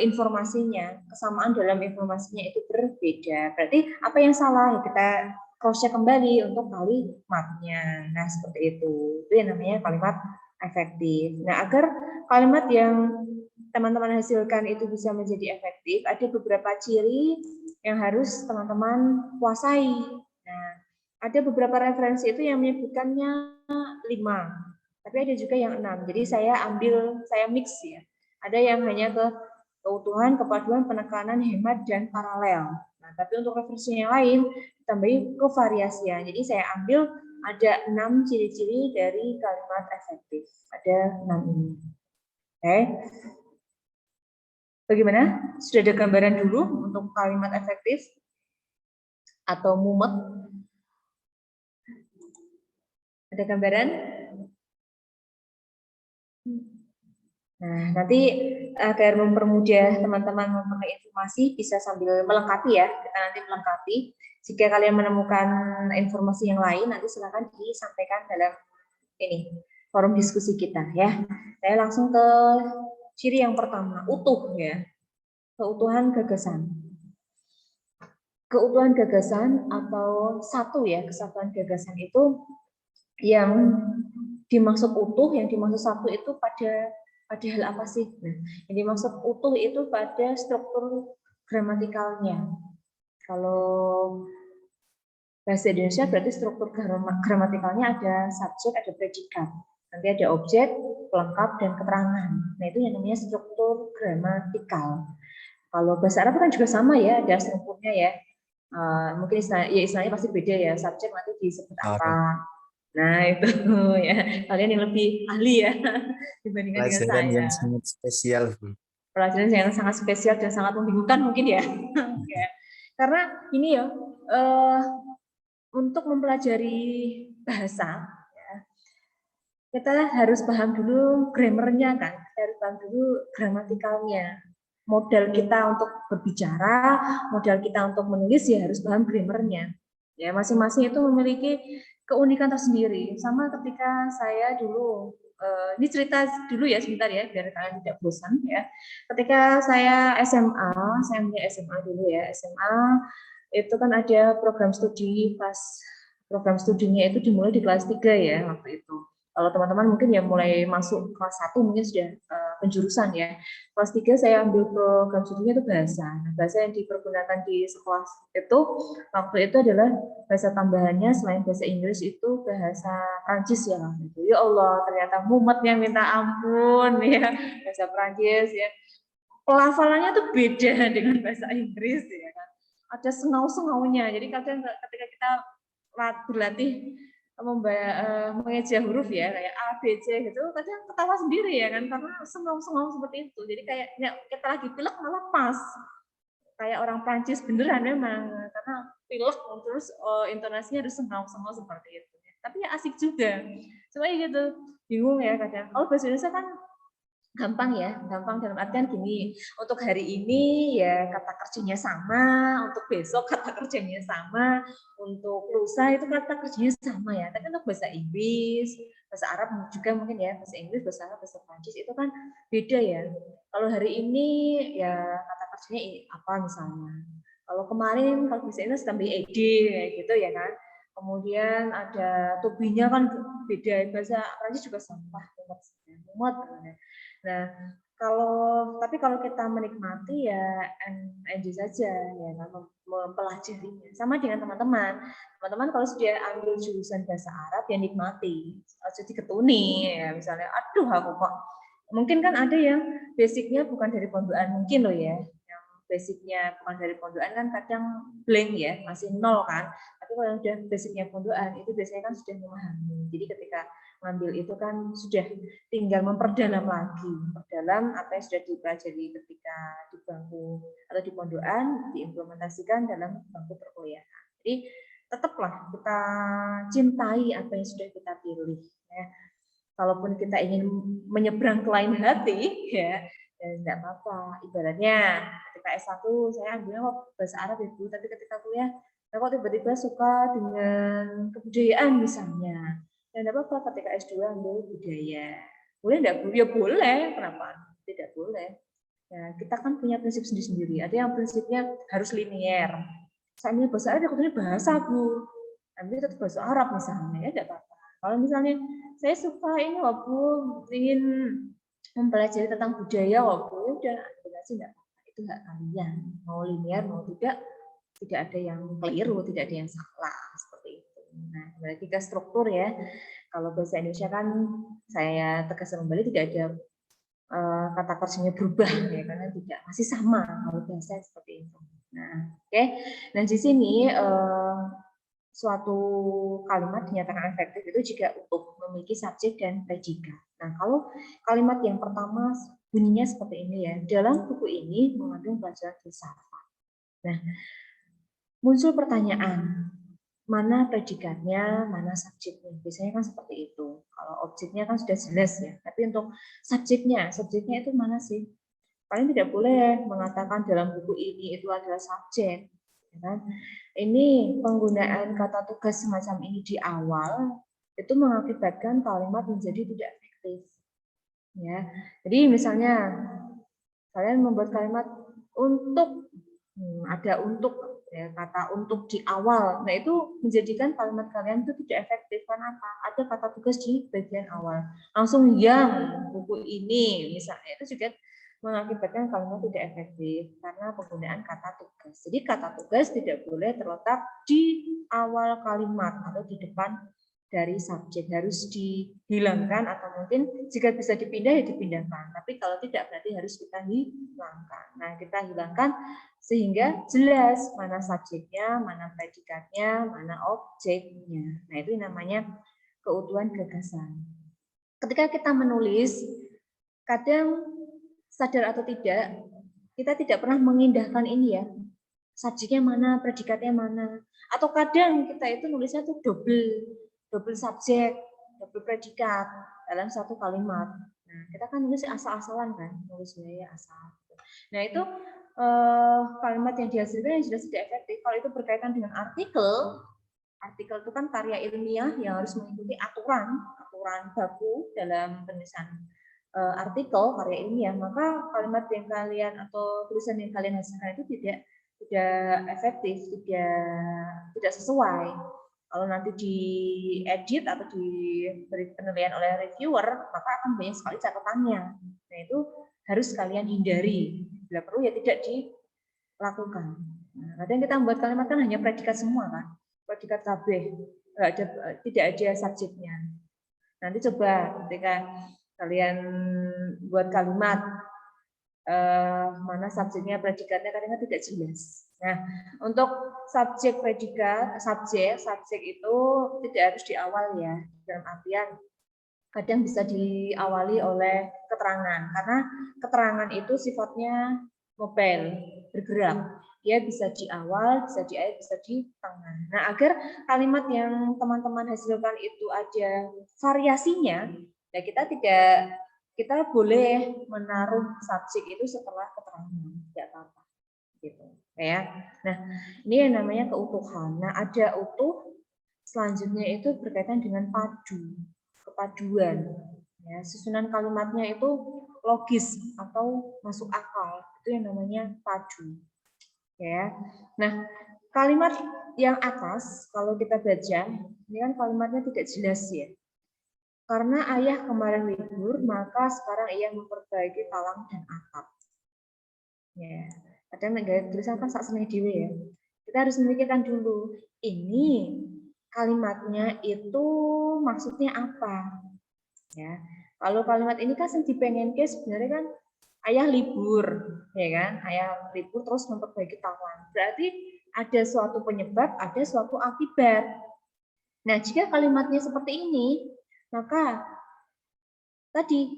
informasinya, kesamaan dalam informasinya itu berbeda. Berarti apa yang salah? Kita cross check kembali untuk kalimatnya. Nah, seperti itu. Itu yang namanya kalimat efektif. Nah, agar kalimat yang teman-teman hasilkan itu bisa menjadi efektif, ada beberapa ciri yang harus teman-teman kuasai. Nah, ada beberapa referensi itu yang menyebutkannya 5, tapi ada juga yang 6. Jadi saya mix ya. Ada yang hanya ke keutuhan, kepaduan, penekanan, hemat, dan paralel. Nah, tapi untuk referensi yang lain ditambahi kevariasian. Jadi saya ambil ada 6 ciri-ciri dari kalimat efektif. Ada 6 ini. Oke. Bagaimana? Sudah ada gambaran dulu untuk kalimat efektif atau mumet? Ada gambaran? Nah, nanti agar mempermudah teman-teman memperoleh informasi bisa sambil melengkapi ya. Kita nanti melengkapi. Jika kalian menemukan informasi yang lain, nanti silakan disampaikan dalam ini forum diskusi kita ya. Saya langsung ke ciri yang pertama, utuh ya. Keutuhan gagasan. Keutuhan gagasan atau satu ya, kesatuan gagasan itu yang dimaksud utuh, yang dimaksud satu itu pada hal apa sih? Nah, yang dimaksud utuh itu pada struktur gramatikalnya. Kalau bahasa Indonesia berarti struktur gramatikalnya ada subjek, ada predikat. Nanti ada objek, pelengkap, dan keterangan. Nah, itu yang namanya struktur gramatikal. Kalau bahasa Arab kan juga sama ya, ada strukturnya ya. Mungkin istilahnya pasti beda ya, subjek nanti disebut apa. Nah, itu ya, kalian yang lebih ahli ya dibandingkan dengan Pelajaran saya. yang sangat spesial, Bu. Pelajaran yang sangat spesial dan sangat membingungkan mungkin ya. Ya. Karena ini ya, untuk mempelajari bahasa, ya, kita harus paham dulu grammarnya kan, kita harus paham dulu gramatikalnya. Modal kita untuk berbicara, modal kita untuk menulis ya harus paham grammarnya. Ya, masing-masing itu memiliki keunikan tersendiri. Sama ketika saya dulu, ini cerita dulu ya sebentar ya, biar kalian tidak bosan ya. Ketika saya SMA, saya ambil SMA dulu ya, SMA itu kan ada program studi, pas program studinya itu dimulai di kelas 3 ya waktu itu. Kalau teman-teman mungkin ya mulai masuk kelas 1 mungkin sudah penjurusan ya. Kelas 3 saya ambil program studinya itu bahasa. Nah, bahasa yang dipergunakan di sekolah itu waktu itu adalah bahasa tambahannya selain bahasa Inggris itu bahasa Prancis ya. Ya Allah, ternyata mumetnya minta ampun ya, bahasa Prancis ya. Pelafalannya tuh beda dengan bahasa Inggris ya kan. Ada sengau-sengaunya. Jadi kadang ketika kita berlatih mengeja huruf ya kayak A, B, C gitu, kadang ketawa sendiri ya kan karena sengau-sengau seperti itu. Jadi kayak kita lagi pilek malah pas. Kayak orang Prancis beneran memang karena pilek terus intonasinya harus sengau-sengau seperti itu. Tapi ya asik juga. Soalnya gitu. Bingung ya kadang. Kalau bahasa Indonesia kan gampang ya, gampang dalam artian gini, untuk hari ini ya kata kerjanya sama, untuk besok kata kerjanya sama, untuk lusa itu kata kerjanya sama ya. Tapi untuk bahasa Inggris, bahasa Arab juga mungkin ya, bahasa Inggris, bahasa Arab, bahasa Prancis itu kan beda ya. Kalau hari ini ya kata kerjanya apa misalnya. Kalau kemarin kalau bahasa Inggris tambah ed kayak gitu ya kan. Kemudian ada tubinya kan beda, bahasa Prancis juga sama, mumet. Nah, tapi kalau kita menikmati ya enjoy saja ya mempelajarinya. Sama dengan teman-teman. Teman-teman kalau sudah ambil jurusan bahasa Arab ya nikmati. Jadi ketuni ya misalnya, aduh aku kok. Mungkin kan ada yang basicnya bukan dari pembukaan mungkin loh ya. Yang basicnya bukan dari pondokan kan kadang blank ya, masih nol kan. Tapi kalau yang sudah basicnya pondokan itu biasanya kan sudah memahami. Jadi ketika ngambil itu kan sudah tinggal memperdalam lagi, memperdalam apa yang sudah dipelajari ketika di bangku atau di pondokan, diimplementasikan dalam bangku perkuliahan. Jadi tetaplah kita cintai apa yang sudah kita pilih. Ya. Kalaupun kita ingin menyeberang ke lain hati, ya tidak apa-apa. Ibaratnya ketika S1 saya ambilnya bahasa Arab Ibu, tapi ketika kuliah saya kok tiba-tiba suka dengan kebudayaan misalnya. Ya tidak apa-apa ketika S2 ambil budaya. Boleh enggak? Ya boleh, kenapa? Tidak boleh. Ya, kita kan punya prinsip sendiri-sendiri. Ada yang prinsipnya harus linier. Saya ambil bahasa Arab, aku bahasa, Bu. Ambil tetap bahasa Arab misalnya, ya tidak apa-apa. Kalau misalnya saya suka ini loh Bu, ingin mempelajari tentang budaya loh Bu, ya udah aplikasi enggak apa-apa. Itu hak kalian. Mau linear mau tidak ada yang keliru, tidak ada yang salah seperti itu. Nah, berarti ke struktur ya. Kalau bahasa Indonesia kan saya tegaskan kembali tidak ada kata kerjanya berubah ya, karena tidak masih sama kalau bahasa seperti itu. Nah, oke. Dan di sini suatu kalimat dinyatakan efektif itu jika utuh, memiliki subjek dan predikat. Nah, kalau kalimat yang pertama bunyinya seperti ini ya, dalam buku ini mengandung pelajaran filsafat. Nah, muncul pertanyaan, mana predikatnya, mana subjeknya. Biasanya kan seperti itu. Kalau objeknya kan sudah jelas ya, tapi untuk subjeknya itu mana sih? Paling tidak boleh mengatakan dalam buku ini itu adalah subjek. Ya kan? Ini penggunaan kata tugas semacam ini di awal itu mengakibatkan kalimat menjadi tidak efektif. Ya, jadi misalnya kalian membuat kalimat untuk, ada untuk, ya, kata untuk di awal. Nah itu menjadikan kalimat kalian itu tidak efektif. Karena apa? Ada kata tugas di bagian awal. Langsung yang buku ini misalnya itu juga mengakibatkan kalimat tidak efektif karena penggunaan kata tugas. Jadi kata tugas tidak boleh terletak di awal kalimat atau di depan dari subjek, harus dihilangkan atau mungkin jika bisa dipindah ya dipindahkan. Tapi kalau tidak berarti harus kita hilangkan. Nah, kita hilangkan sehingga jelas mana subjeknya, mana predikatnya, mana objeknya. Nah, itu namanya keutuhan gagasan. Ketika kita menulis, kadang sadar atau tidak, kita tidak pernah mengindahkan ini ya. Subjeknya mana, predikatnya mana. Atau kadang kita itu nulisnya tuh double subjek, double predikat dalam satu kalimat. Nah, kita kan nulis asal-asalan kan, nulis gaya asal. Nah, itu kalimat yang dihasilkan yang sudah tidak efektif. Kalau itu berkaitan dengan artikel itu kan karya ilmiah yang harus mengikuti aturan baku dalam penulisan artikel karya ilmiah, maka kalimat yang kalian atau tulisan yang kalian hasilkan itu tidak efektif, tidak sesuai. Kalau nanti diedit atau diberi penilaian oleh reviewer, maka akan banyak sekali catatannya. Nah, itu harus kalian hindari. Bila perlu ya tidak dilakukan. Nah, kadang kita membuat kalimat kan hanya predikat semua kan, predikat KB, tidak ada subjeknya. Nanti coba ketika kalian buat kalimat mana subjeknya, predikatnya kadang-kadang tidak jelas. Nah, untuk subjek predikat, subjek itu tidak harus di awal ya, dalam artian kadang bisa diawali oleh keterangan, karena keterangan itu sifatnya mobile, bergerak. Dia bisa di awal, bisa di akhir, bisa di tengah. Nah, agar kalimat yang teman-teman hasilkan itu ada variasinya, ya kita boleh menaruh subjek itu setelah keterangan, tidak apa-apa. Gitu, ya. Nah, ini yang namanya keutuhan. Nah, ada utuh, selanjutnya itu berkaitan dengan kepaduan. Ya, susunan kalimatnya itu logis atau masuk akal. Itu yang namanya padu. Ya. Nah, kalimat yang atas kalau kita baca, ini kan kalimatnya tidak jelas ya. Karena ayah kemarin libur, maka sekarang ia memperbaiki talang dan atap. Ya, kadang negara tulisan kan sak seneng dhewe ya. Kita harus memikirkan dulu, ini kalimatnya itu maksudnya apa? Ya. Kalau kalimat ini kan yang dipengen sebenarnya kan ayah libur, ya kan? Ayah libur terus memperbaiki taman. Berarti ada suatu penyebab, ada suatu akibat. Nah, jika kalimatnya seperti ini, maka tadi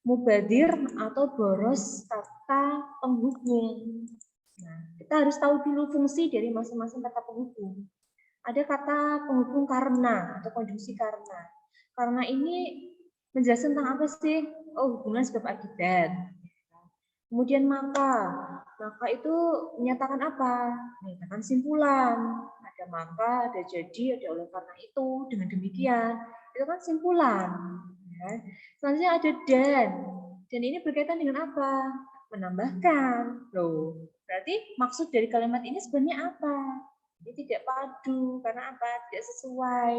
mubadir atau boros kata penghubung. Nah, kita harus tahu dulu fungsi dari masing-masing kata penghubung. Ada kata penghubung karena atau konjungsi karena. Karena ini menjelaskan tentang apa sih? Oh, hubungan sebab akibat. Kemudian maka itu menyatakan apa? Menyatakan simpulan. Ada maka, ada jadi, ada oleh karena itu. Dengan demikian, itu kan simpulan. Ya. Selanjutnya ada dan. Dan ini berkaitan dengan apa? Menambahkan. Loh, berarti maksud dari kalimat ini sebenarnya apa? Ini tidak padu karena apa? Tidak sesuai.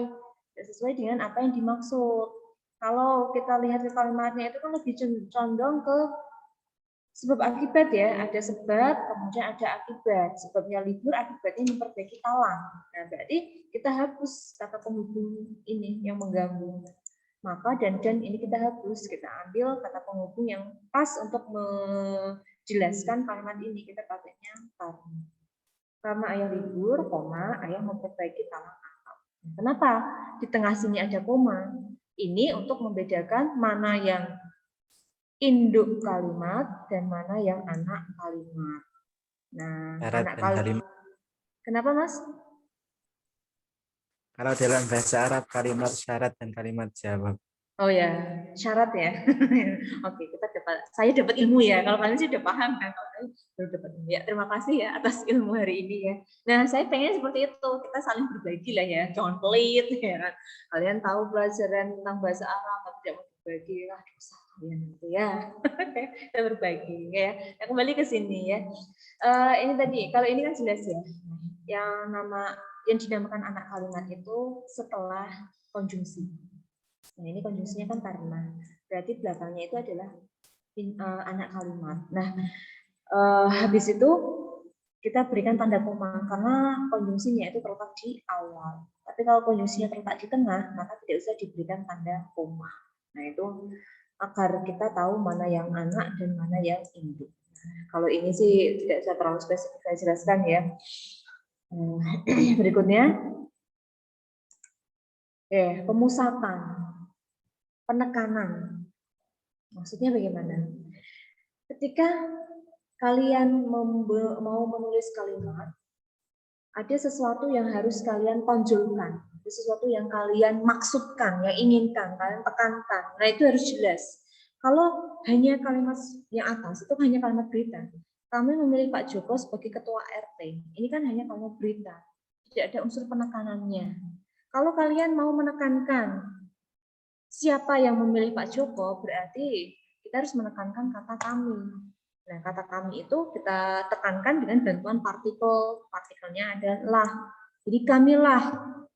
Tidak sesuai dengan apa yang dimaksud. Kalau kita lihat di kalimatnya itu kan lebih condong ke sebab akibat ya, ada sebab, kemudian ada akibat. Sebabnya libur, akibatnya memperbaiki talang. Nah, berarti kita hapus kata penghubung ini yang mengganggu. Maka dan ini kita hapus, kita ambil kata penghubung yang pas untuk menjelaskan kalimat ini. Kita pakainya karena. Karena ayah libur, koma, ayah memperbaiki talang atap. Kenapa? Di tengah sini ada koma. Ini untuk membedakan mana yang induk kalimat dan mana yang anak kalimat. Nah, Syarat anak dan kalimat. kalimat. Kenapa, Mas? Kalau dalam bahasa Arab kalimat syarat dan kalimat jawab. Oh ya, syarat ya. Oke, saya dapat ilmu ya. Kalau kalian sih udah paham kan? Kalau kalian baru dapat ilmu ya. Terima kasih ya atas ilmu hari ini ya. Nah, saya pengen seperti itu. Kita saling berbagi lah ya. Jangan pelit ya kan. Kalian tahu pelajaran tentang bahasa Arab tapi tidak mau berbagi, lah dosa kalian nanti ya. Kita berbagi ya. Nah, kembali ke sini ya. Ini tadi, kalau ini kan jelas ya. Yang dinamakan anak kalimat itu setelah konjungsi. Nah, ini konjungsinya kan karena. Berarti belakangnya itu adalah anak kalimat. Nah, habis itu kita berikan tanda koma karena konjungsinya itu terletak di awal. Tapi kalau konjungsinya terletak di tengah, maka tidak usah diberikan tanda koma. Nah, itu agar kita tahu mana yang anak dan mana yang induk. Kalau ini sih tidak usah terlalu spesifik saya jelaskan ya. Berikutnya, pemusatan, penekanan. Maksudnya bagaimana? Ketika kalian mau menulis kalimat, ada sesuatu yang harus kalian tonjolkan, ada sesuatu yang kalian maksudkan, yang inginkan, kalian tekankan. Nah, itu harus jelas. Kalau hanya kalimat yang atas, itu hanya kalimat berita. Kami memilih Pak Joko sebagai ketua RT. Ini kan hanya kalimat berita. Tidak ada unsur penekanannya. Kalau kalian mau menekankan siapa yang memilih Pak Joko, berarti kita harus menekankan kata kami. Nah, kata kami itu kita tekankan dengan bantuan partikel. Partikelnya adalah. Jadi kamilah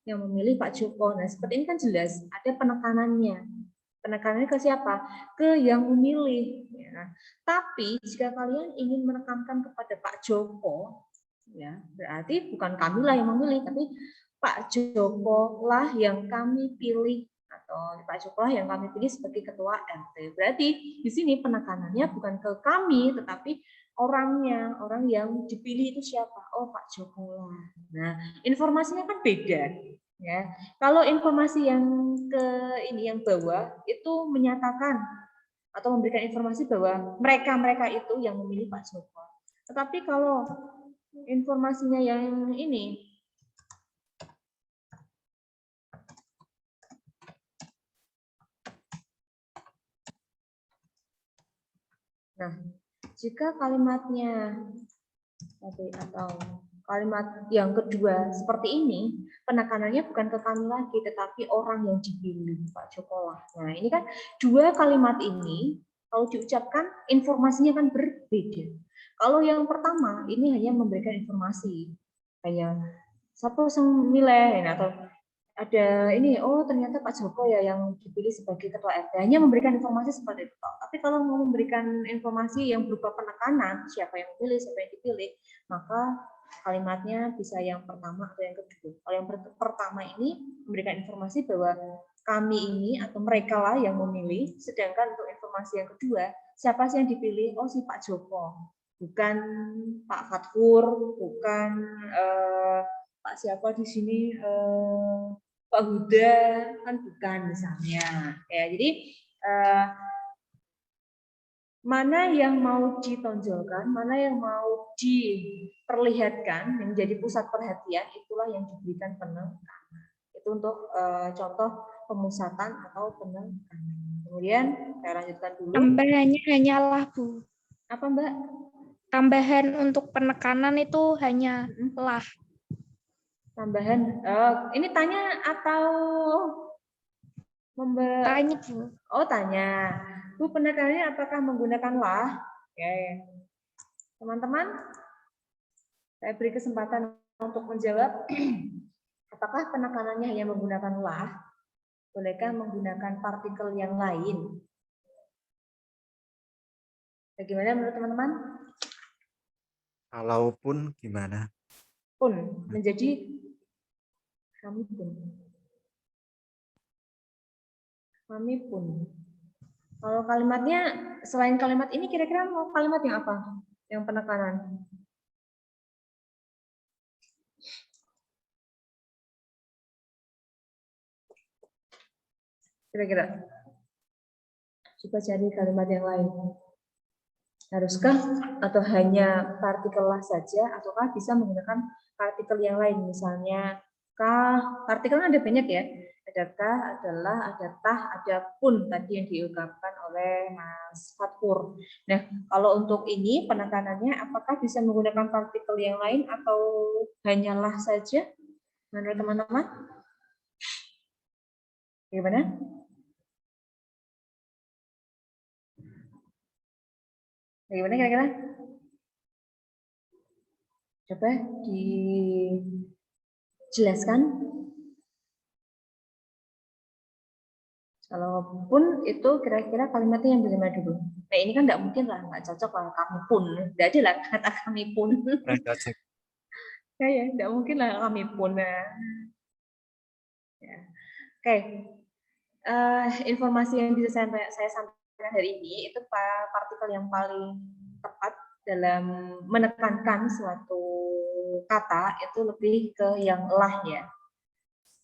yang memilih Pak Joko. Nah, seperti ini kan jelas, ada penekanannya. Penekanannya ke siapa? Ke yang memilih. Ya. Tapi jika kalian ingin menekankan kepada Pak Joko, ya berarti bukan kamilah yang memilih, tapi Pak Joko lah yang kami pilih atau Pak Joko lah yang kami pilih sebagai ketua RT. Berarti di sini penekanannya bukan ke kami, tetapi orangnya, orang yang dipilih itu siapa? Oh, Pak Joko lah. Nah, informasinya kan beda. Ya, kalau informasi yang ke ini yang bawah itu menyatakan atau memberikan informasi bahwa mereka itu yang memilih Pak Joko. Tetapi kalau informasinya yang ini, nah jika kalimatnya atau kalimat yang kedua seperti ini, penekanannya bukan ke kami lagi, tetapi orang yang dipilih, Pak Joko lah. Nah, ini kan dua kalimat ini, kalau diucapkan, informasinya kan berbeda. Kalau yang pertama, ini hanya memberikan informasi. Hanya, siapa yang milih, atau ada ini, oh ternyata Pak Joko ya yang dipilih sebagai ketua RT, hanya memberikan informasi seperti itu. Tapi kalau mau memberikan informasi yang berupa penekanan, siapa yang dipilih, siapa yang dipilih, maka kalimatnya bisa yang pertama atau yang kedua. Kalau yang pertama ini memberikan informasi bahwa kami ini atau mereka lah yang memilih, sedangkan untuk informasi yang kedua, siapa sih yang dipilih? Oh, si Pak Joko, bukan Pak Fatkur, bukan Pak siapa di sini, Pak Huda, kan bukan misalnya. Ya, jadi mana yang mau ditonjolkan, mana yang mau diperlihatkan menjadi pusat perhatian, itulah yang diberikan penekanan. Itu untuk contoh pemusatan atau penekanan. Kemudian saya lanjutkan dulu. Tambahannya hanyalah, Bu. Apa, Mbak? Tambahan untuk penekanan itu hanya lah. Tambahan. Ini tanya atau Tanya, Bu. Oh, tanya. Bu, penekanannya apakah menggunakan lah? Oke. Teman-teman, saya beri kesempatan untuk menjawab. Apakah penekanannya hanya menggunakan lah? Bolehkah menggunakan partikel yang lain? Bagaimana menurut teman-teman? Kalaupun gimana? Pun menjadi kami pun. Kami pun. Kalau kalimatnya selain kalimat ini kira-kira mau kalimat yang apa? Yang penekanan. Kira-kira. Coba cari kalimat yang lain. Haruskah atau hanya partikel lah saja ataukah bisa menggunakan partikel yang lain, misalnya kah, partikel ada banyak ya, ada kah, adalah, ada tah, ada pun tadi yang diungkapkan oleh Mas Fatkur. Nah, kalau untuk ini penekanannya apakah bisa menggunakan partikel yang lain atau hanyalah saja menurut teman-teman? Bagaimana? Bagaimana kira-kira? Coba dijelaskan. Kalaupun itu kira-kira kalimatnya yang bagaimana dulu? Nah, ini kan nggak mungkin lah, nggak cocok lah kami pun. Nggak ada lah kata kami pun. Ya, nggak mungkin lah kami pun. Nah. Ya. Oke. Informasi yang bisa saya sampaikan hari ini itu partikel yang paling tepat dalam menekankan suatu kata itu lebih ke yang lah ya.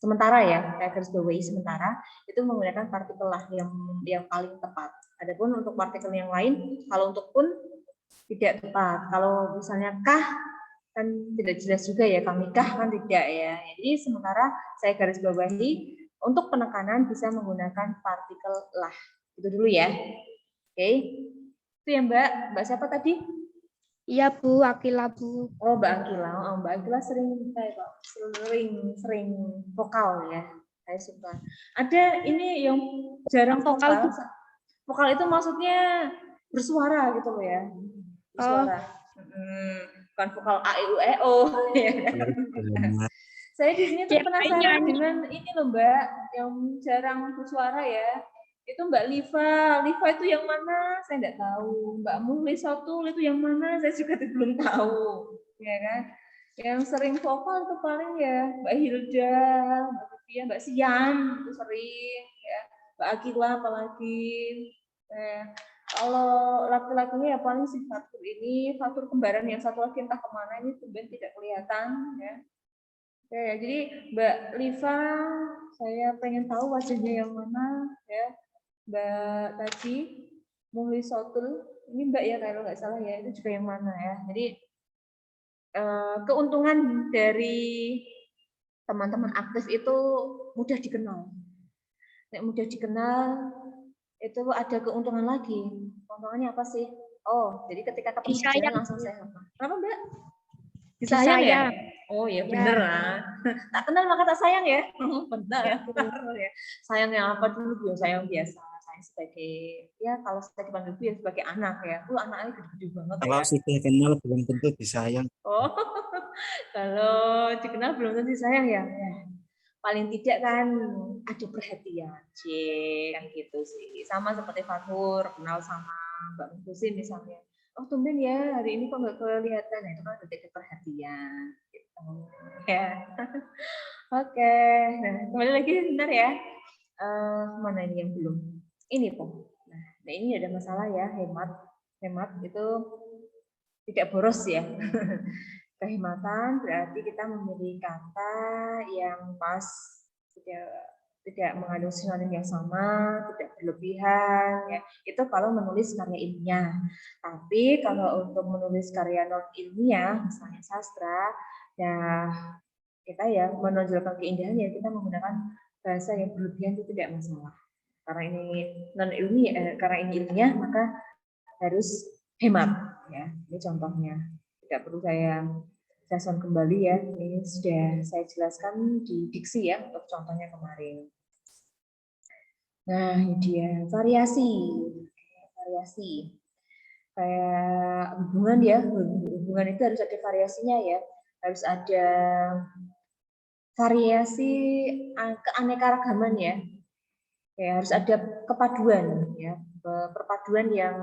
Sementara ya, saya garis bawahi sementara itu menggunakan partikel lah yang paling tepat. Adapun untuk partikel yang lain, kalau untuk pun tidak tepat. Kalau misalnya kah kan tidak jelas juga ya, kami kah kan tidak ya. Jadi sementara saya garis bawahi untuk penekanan bisa menggunakan partikel lah. Itu dulu ya. Oke. Itu ya Mbak. Mbak siapa tadi? Iya, Bu, Akila, Bu. Oh, Mbak Akila. Oh, Mbak Akila sering vokal ya. Saya suka. Ada ini yang jarang vokal. Vokal itu maksudnya bersuara gitu loh ya. Bersuara. Bukan vokal a e u e o. Saya di sini tuh penasaran dengan ini loh Mbak, yang jarang bersuara ya. Itu Mbak Liva. Liva itu yang mana? Saya nggak tahu. Mbak Muhli Sotul itu yang mana? Saya juga belum tahu. Ya kan? Yang sering vokal itu paling ya Mbak Hilda, Mbak Vivia, Mbak Sian itu sering ya. Mbak Akila apalagi. Kalau laki-lakinya ya paling si Fatur ini, Fatur kembaran yang satu lagi entah kemana ini sebenarnya tidak kelihatan ya. Oke, jadi Mbak Liva, saya pengen tahu wajahnya yang mana ya. Mbak tadi Muhli Sotul, ini Mbak ya kalau nggak salah ya, itu juga yang mana ya. Jadi keuntungan dari teman-teman aktif itu mudah dikenal. Mudah dikenal itu ada keuntungan lagi. Keuntungannya apa sih? Oh, jadi ketika ketemu jalan langsung saya apa? Kenapa Mbak? Disayang ya? Oh ya bener lah. Tak kenal maka tak sayang ya. Benar. Ya. Sayangnya apa dulu? Sayang biasa. Sayang sebagai ya kalau saya dipanggil ya sebagai anak ya. Anaknya gede-gede banget. Kalau ya. sudah kenal belum tentu disayang. Oh, kalau dikenal belum tentu disayang ya. Paling tidak kan ada perhatian, kan gitu sih. Sama seperti Fatur kenal sama Mbak Musi misalnya. oh tumben ya hari ini kok nggak kelihatan, nah, itu kan detik perhatian gitu ya. Oke, nah kembali lagi sebentar ya. Mana ini yang belum ini po, nah ini ada masalah ya, hemat itu tidak boros ya. Kehematan berarti kita memilih kata yang pas, tidak mengandung sinonim yang sama, tidak berlebihan ya. Itu kalau menulis karya ilmiah. Tapi kalau untuk menulis karya non ilmiah, misalnya sastra, ya kita ya menonjolkan keindahan ya kita menggunakan bahasa yang berlebihan itu tidak masalah. Karena ini non ilmiah, karena ini ilmiah maka harus hemat ya. Ini contohnya. Tidak perlu saya jelaskan kembali ya. Ini sudah saya jelaskan di diksi ya untuk contohnya kemarin. Nah, ini dia variasi. Kayak hubungan ya, hubungan itu harus ada variasinya ya. Harus ada variasi keanekaragaman ya. Ya, harus ada kepaduan ya, perpaduan yang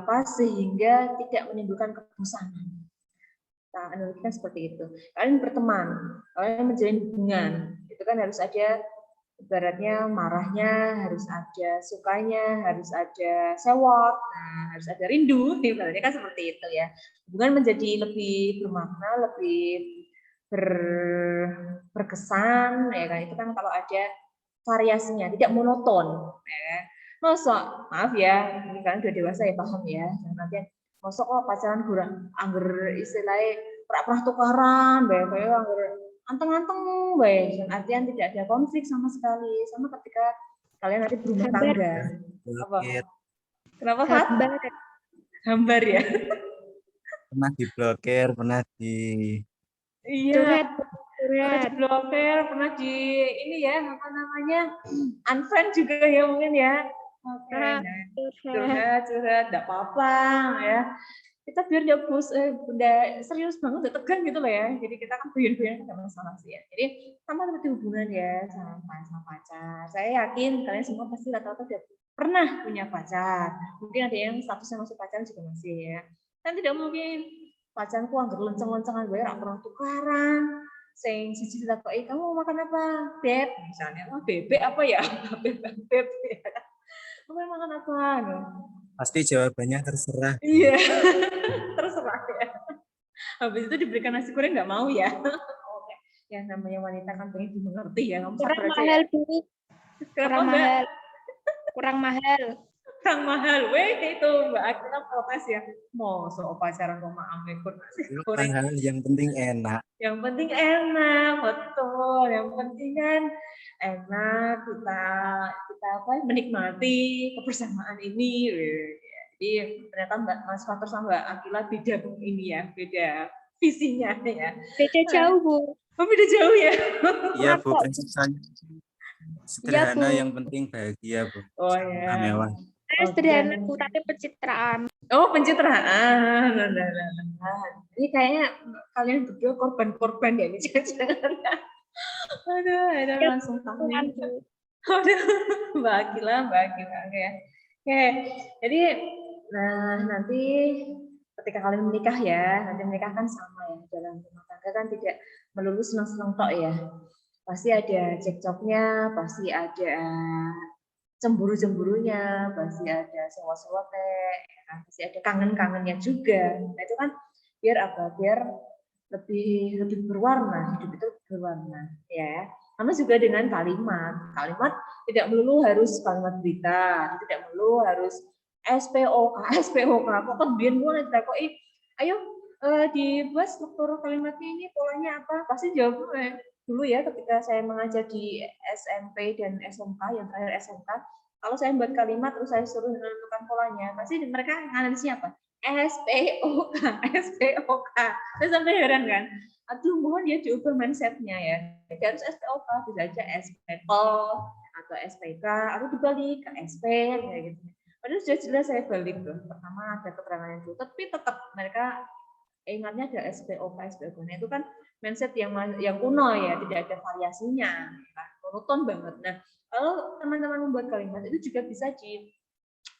pas sehingga tidak menimbulkan kebosanan. Nah, analogikan seperti itu. Kalian berteman, kalian menjalin hubungan, itu kan harus ada ibaratnya marahnya, harus ada sukanya, harus ada sewot, nah, harus ada rindu, ibaratnya kan seperti itu ya. Hubungan menjadi lebih bermakna, lebih berkesan, ya kan? Itu kan kalau ada variasinya, tidak monoton. Ya. Masa, maaf ya, ini kalian udah dewasa ya paham ya. Nanti masuk kok pacaran kurang, angger istilahnya pernah tukaran, kayak angger anteng-anteng, dan artian tidak ada konflik sama sekali. Sama ketika kalian nanti berumah tangga. Apa? Kenapa, Fat? Hambar ya. Pernah diblokir, pernah di Iya. Blokir, pernah di ini ya, apa namanya, unfriend juga ya mungkin ya. Oke, curhat, enggak apa-apa ya. Kita biar dia udah serius banget, udah tegang gitu loh ya. Jadi kita kan guyon-guyon enggak masalah sih ya. Jadi sama seperti hubungan ya sama pacar. Saya yakin kalian semua pasti rata-rata udah pernah punya pacar. Mungkin ada yang statusnya masih pacaran juga masih ya. Kan tidak mungkin pacarku anggar lenceng-lencengan gue rak pernah tukaran. Sing siji ditakoki, kamu mau makan apa? Beb, misalnya. Oh, bebek apa ya? Beb. Kamu mau makan apa? pasti jawabannya terserah. Iya, terserah ya. Habis itu diberikan nasi goreng nggak mau ya. Oke. Ya namanya wanita kan pengen dimengerti ya. Kamu Kurang sabar aja mahal, ya. Bu. Kurang mahal. Kurang mahal. Kurang mahal. Weh, itu Mbak Akila protes ya. Mau soal pacaran sama amekun nasi goreng. Mahal, yang penting enak. Yang penting enak, betul. Yang penting kan enak, kita apa menikmati kebersamaan ini. Jadi ternyata Mas Fatur sama Mbak Akila beda ini ya, beda visinya ya. Beda jauh, Bu. Oh, beda jauh ya. Iya, Bu, prinsip saya sederhana, Bu. yang penting bahagia, Bu. Oh ya. Mewah. Sederhana, Bu, tapi pencitraan. Oh, pencitraan. Ini kayaknya kalian berdua korban-korban ya, jangan. Aduh, langsung tangan. Aduh, Mbak Akila ya. Oke, jadi nanti ketika kalian menikah ya, nanti menikah kan sama ya, dalam rumah tangga kan tidak melulu senang-senang tok ya. Pasti ada cekcoknya, pasti ada cemburu-cemburunya, pasti ada sewot-sewotnya, pasti ada kangen-kangennya juga. Nah itu kan biar apa? Biar lebih berwarna, hidup itu berwarna, ya. Sama juga dengan kalimat. Kalimat tidak melulu harus kalimat berita, tidak melulu harus SPOK. Kok kan biar mulai kok ayo dibuat struktur kalimatnya ini polanya apa? Pasti jawab dulu ya ketika saya mengajar di SMP dan SMK, yang terakhir SMK, kalau saya buat kalimat terus saya suruh menentukan polanya, pasti mereka analisnya apa? SPOK. Saya sampai heran kan? Aduh, mohon dia diubah mindsetnya ya. Tidak harus SPOK, bisa aja SPO atau SPK, atau dibalik ke SP, kayak gitu. Padahal sudah jelas saya balik tuh. Pertama ada keterangan itu, tapi tetap mereka ingatnya ada SPOK. Nah, itu kan mindset yang kuno ya, tidak ada variasinya, monoton banget. Nah, kalau teman-teman membuat kalimat itu juga bisa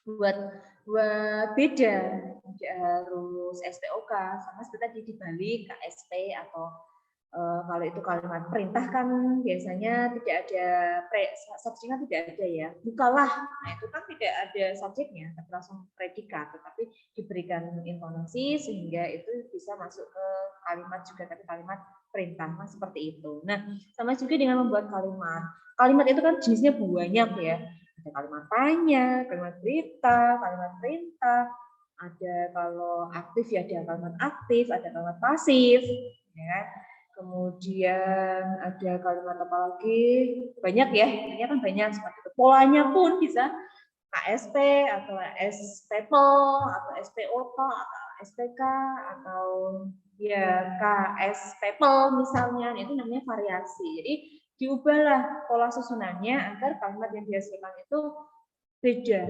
buat beda, tidak harus SPOK, sama seperti tadi dibalik KSP atau kalau itu kalimat perintah kan biasanya tidak ada subjeknya, tidak ada ya, bukalah, nah itu kan tidak ada subjeknya tapi langsung predikat, tetapi diberikan intonasi sehingga itu bisa masuk ke kalimat juga, tapi kalimat perintah kan seperti itu. Nah sama juga dengan membuat kalimat itu kan jenisnya banyak ya, ada kalimat tanya, kalimat berita, kalimat perintah, ada kalau aktif ya ada kalimat aktif, ada kalimat pasif ya. Kemudian ada kalimat apa lagi? Banyak ya, ini kan banyak seperti itu. Polanya pun bisa KSP atau SPPL atau SPOK atau SPK atau ya KSPPL misalnya, itu namanya variasi. Jadi diubahlah pola susunannya agar kalimat yang dihasilkan itu beda.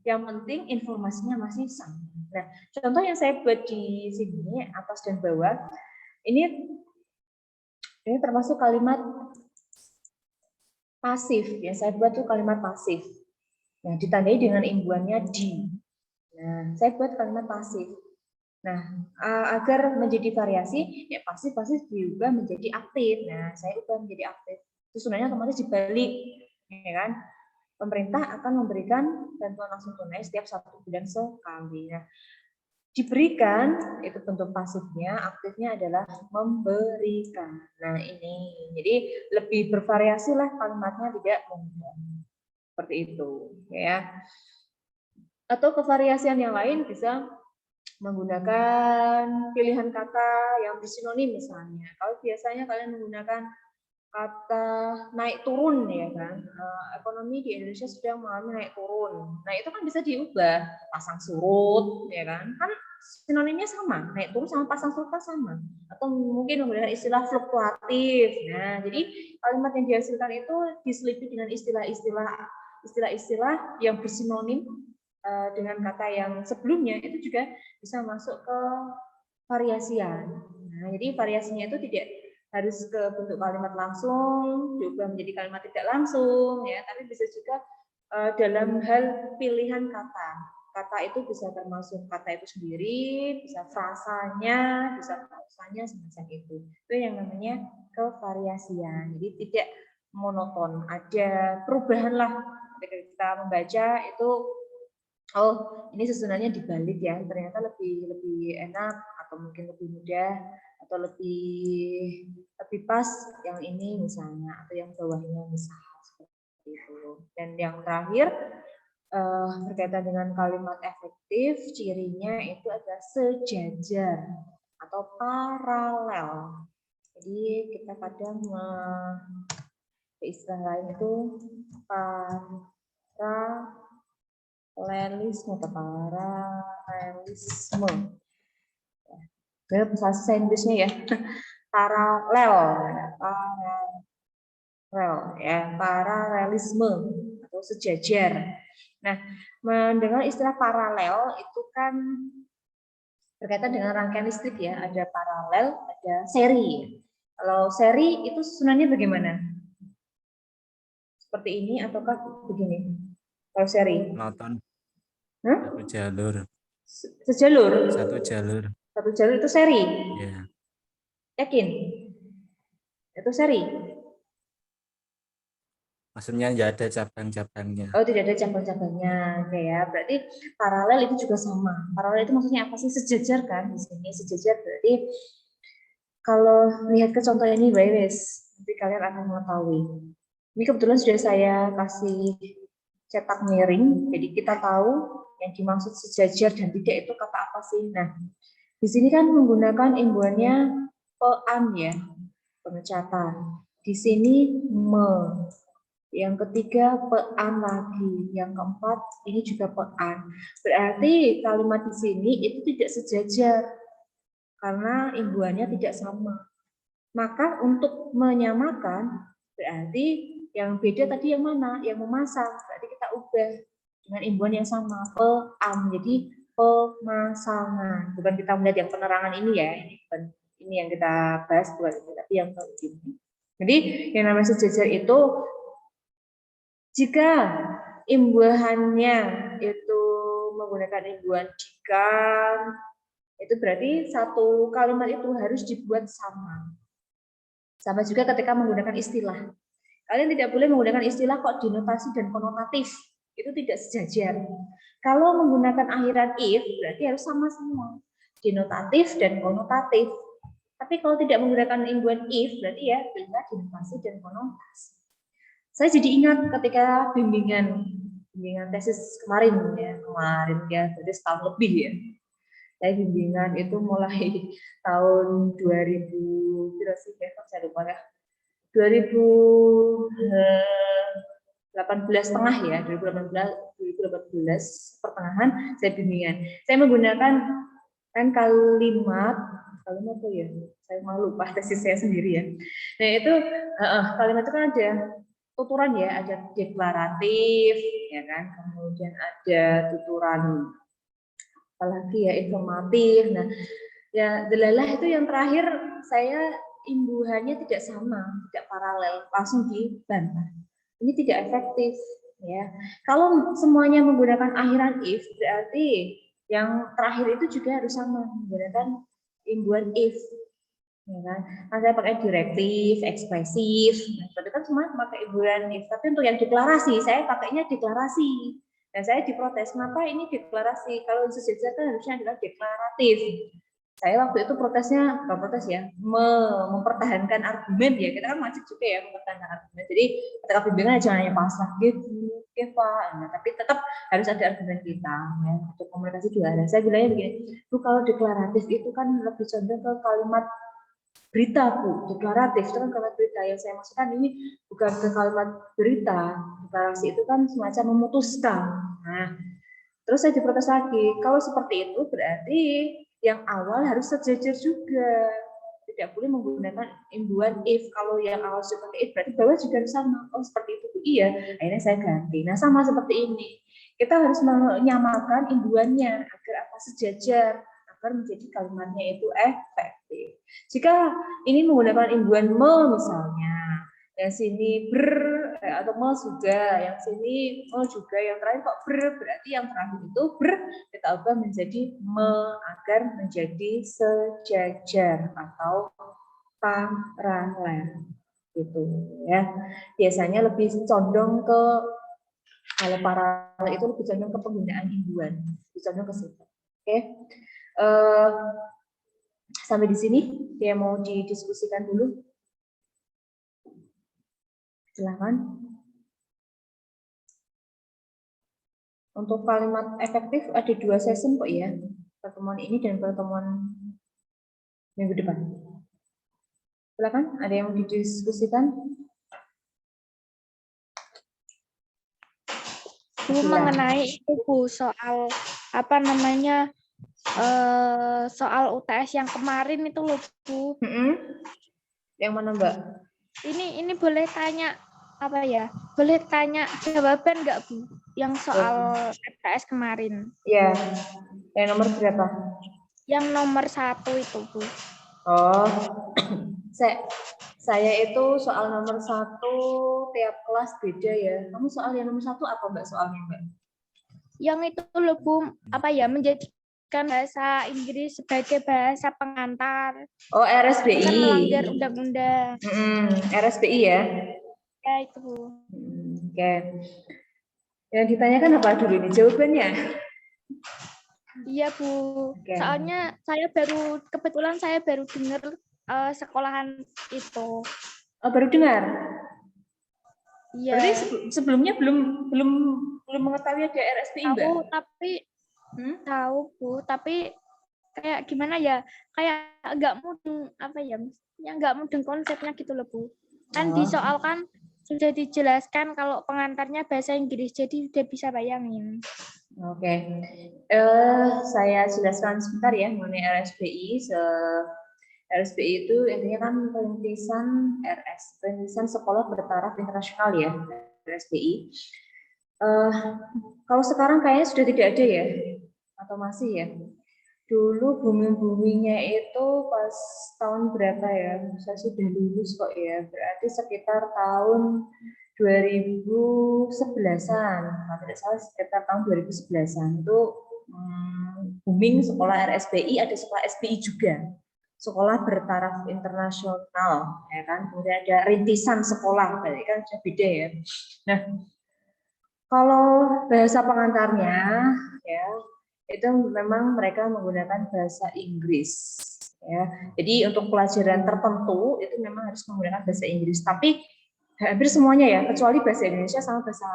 Yang penting informasinya masih sama. Nah, contoh yang saya buat di sini atas dan bawah ini termasuk kalimat pasif. Yang saya buat tuh kalimat pasif. Nah, ditandai dengan imbuhannya di. Nah, saya buat kalimat pasif. Nah, agar menjadi variasi, ya pasif diubah menjadi aktif. Nah, saya ubah menjadi aktif. Susunannya otomatis dibalik, ya kan? Pemerintah akan memberikan bantuan langsung tunai setiap 1 bulan sekali. Nah, diberikan itu bentuk pasifnya, aktifnya adalah memberikan. Nah ini, jadi lebih bervariasi lah kalimatnya, tidak monoton seperti itu, ya. Atau kevariasian yang lain bisa menggunakan pilihan kata yang bersinonim misalnya. Kalau biasanya kalian menggunakan kata naik turun ya kan, ekonomi di Indonesia sedang mengalami naik turun. Nah itu kan bisa diubah pasang surut ya kan sinonimnya sama, naik turun sama pasang surut kan sama, atau mungkin menggunakan istilah fluktuatif. Nah jadi kalimat yang dihasilkan itu diselipi dengan istilah-istilah yang bersinonim dengan kata yang sebelumnya, itu juga bisa masuk ke variasian. Nah jadi variasinya itu tidak harus ke bentuk kalimat langsung, diubah menjadi kalimat tidak langsung, ya. Tapi bisa juga dalam hal pilihan kata. Kata itu bisa termasuk kata itu sendiri, bisa frasanya, bisa pausanya, semacam itu. Itu yang namanya kevariasian. Jadi tidak monoton, ada perubahan lah. Ketika kita membaca itu, oh ini susunannya dibalik ya, ternyata lebih enak atau mungkin lebih mudah atau lebih pas yang ini misalnya, atau yang bawahnya misalnya seperti itu. Dan yang terakhir berkaitan dengan kalimat efektif, cirinya itu adalah sejajar atau paralel. Jadi kita kadang istilah lain itu paralelisme atau paralelisme. Bahasa Inggrisnya ya, paralel ya, paralelisme atau sejajar. Nah, mendengar istilah paralel itu kan berkaitan dengan rangkaian listrik ya, ada paralel, ada seri. Kalau seri itu susunannya bagaimana? Seperti ini ataukah begini? Kalau seri? Monoton. Huh? Satu jalur. Sejalur? Satu jalur. Satu jalur itu seri? Ya. Yakin? Itu seri? Maksudnya nggak ada cabang-cabangnya. Oh, tidak ada cabang-cabangnya. Oke ya, berarti paralel itu juga sama. Paralel itu maksudnya apa sih? Sejajar kan di sini. Sejajar berarti kalau lihat ke contoh ini, guys, nanti kalian akan mengetahui. Ini kebetulan sudah saya kasih cetak miring, jadi kita tahu yang dimaksud sejajar dan tidak itu kata apa sih. Nah, di sini kan menggunakan imbuhannya pean ya, pengecatan. Di sini me. Yang ketiga pean lagi, yang keempat ini juga pean. Berarti kalimat di sini itu tidak sejajar karena imbuhannya tidak sama. Maka untuk menyamakan berarti yang beda tadi yang mana? Yang memasang. Berarti kita ubah dengan imbuhan yang sama, pean. Jadi pemasangan. Bukan kita melihat yang penerangan ini ya, ini yang kita bahas bukan ini, tapi yang ini. Jadi yang namanya sejajar itu jika imbuhannya itu menggunakan imbuhan jika, itu berarti satu kalimat itu harus dibuat sama. Sama juga ketika menggunakan istilah. Kalian tidak boleh menggunakan istilah kok denotasi dan konotatif. Itu tidak sejajar. Kalau menggunakan akhiran if, berarti harus sama semua. Denotatif dan konotatif. Tapi kalau tidak menggunakan imbuhan if, berarti ya bisa denotasi dan konotasi. Saya jadi ingat ketika bimbingan tesis kemarin ya, berarti setahun lebih ya. Saya bimbingan itu mulai tahun 2000 berapa sih ya, saya lupa ya. 2018 tengah ya, 2018 pertengahan saya bimbingan. Saya menggunakan kan kalimat tuh ya, saya malu lupa tesis saya sendiri ya. Nah itu kalimat itu kan ada tuturan ya, ada deklaratif ya kan, kemudian ada tuturan apalagi ya informatif. Nah ya delalah itu yang terakhir saya imbuhannya tidak sama, tidak paralel, langsung dibantah. Ini tidak efektif ya. Kalau semuanya menggunakan akhiran if, berarti yang terakhir itu juga harus sama, menggunakan imbuhan if. Ya kan? Nah, saya pakai direktif, ekspresif. Nah, berarti kan semua pakai imbuhan if. Tapi untuk yang deklarasi, saya pakainya deklarasi. Dan saya diprotes, kenapa ini deklarasi? Kalau sejajar kan harusnya adalah deklaratif. Saya waktu itu protesnya, bukan protes ya, mempertahankan argumen ya. Kita kan wajib juga ya mempertahankan argumen. Jadi ketika bimbingan jangan hanya pasrah gitu, ya Pak. Nah, tapi tetap harus ada argumen kita. Ya. Untuk komunikasi juga ada. Saya bilangnya begini, Bu, kalau deklaratif itu kan lebih condong ke kalimat berita, Bu. Deklaratif itu kan kalimat berita. Yang saya maksudkan ini bukan ke kalimat berita. Deklarasi itu kan semacam memutuskan. Nah, terus saya diprotes lagi. Kalau seperti itu berarti yang awal harus sejajar juga. Tidak boleh menggunakan imbuhan if. Kalau yang awal sudah pakai if, berarti bawah juga harus sama. Oh seperti itu, Bu. Iya. Akhirnya saya ganti. Nah sama seperti ini. Kita harus menyamakan imbuhannya agar apa sejajar, agar menjadi kalimatnya itu efektif. Jika ini menggunakan imbuhan me misalnya, yang sini ber atau me juga, yang sini me juga, yang terakhir kok ber, berarti yang terakhir itu ber kita ubah menjadi me agar menjadi sejajar atau paralel gitu ya. Biasanya lebih condong ke, kalau paralel itu lebih condong ke penggunaan imbuhan, lebih condong ke situ. Oke. Sampai di sini dia mau didiskusikan dulu. Silakan. Untuk kalimat efektif ada 2 session kok ya. Pertemuan ini dan pertemuan minggu depan. Silakan, ada yang mau didiskusikan? Bu, mengenai itu Bu, soal apa namanya soal UTS yang kemarin itu loh Bu. Yang mana Mbak? Ini boleh tanya apa ya? Boleh tanya jawaban nggak Bu? Yang soal UTS kemarin? Ya, yang nomor berapa? Yang nomor 1 itu Bu. Oh, saya itu soal nomor 1 tiap kelas beda ya. Kamu soal yang nomor 1 apa Mbak soalnya Mbak? Yang itu loh Bu, apa ya, menjadikan bahasa Inggris sebagai bahasa pengantar. Oh, RSBI. Kan melanggar undang-undang. RSBI ya? Ya itu Bu. Oke. Yang ditanyakan apa dulu ini jawabannya? Iya Bu. Soalnya kebetulan saya baru dengar sekolahan itu. Oh, baru dengar? Iya. Berarti sebelumnya belum mengetahui ada RSBI Mbak? Tahu tapi tahu Bu, tapi kayak gimana ya? Kayak nggak mudeng apa ya? Ya nggak mudeng konsepnya gitu loh Bu. Kan di soal kan sudah dijelaskan kalau pengantarnya bahasa Inggris, jadi udah bisa bayangin. Oke. Saya jelaskan sebentar ya mengenai RSBI. RSBI itu intinya kan perintisan sekolah bertaraf internasional ya, RSBI. Kalau sekarang kayaknya sudah tidak ada ya, atau masih ya? Dulu booming-boomingnya itu pas tahun berapa ya? Saya sudah lulus kok ya, berarti sekitar tahun 2011-an, kalau tidak salah sekitar tahun 2011-an itu booming sekolah RSBI, ada sekolah SBI juga, sekolah bertaraf internasional, ya kan. Kemudian ada rintisan sekolah, berarti kan sudah beda ya. Nah, kalau bahasa pengantarnya, ya itu memang mereka menggunakan bahasa Inggris, ya. Jadi untuk pelajaran tertentu itu memang harus menggunakan bahasa Inggris, tapi hampir semuanya ya, kecuali bahasa Indonesia sama bahasa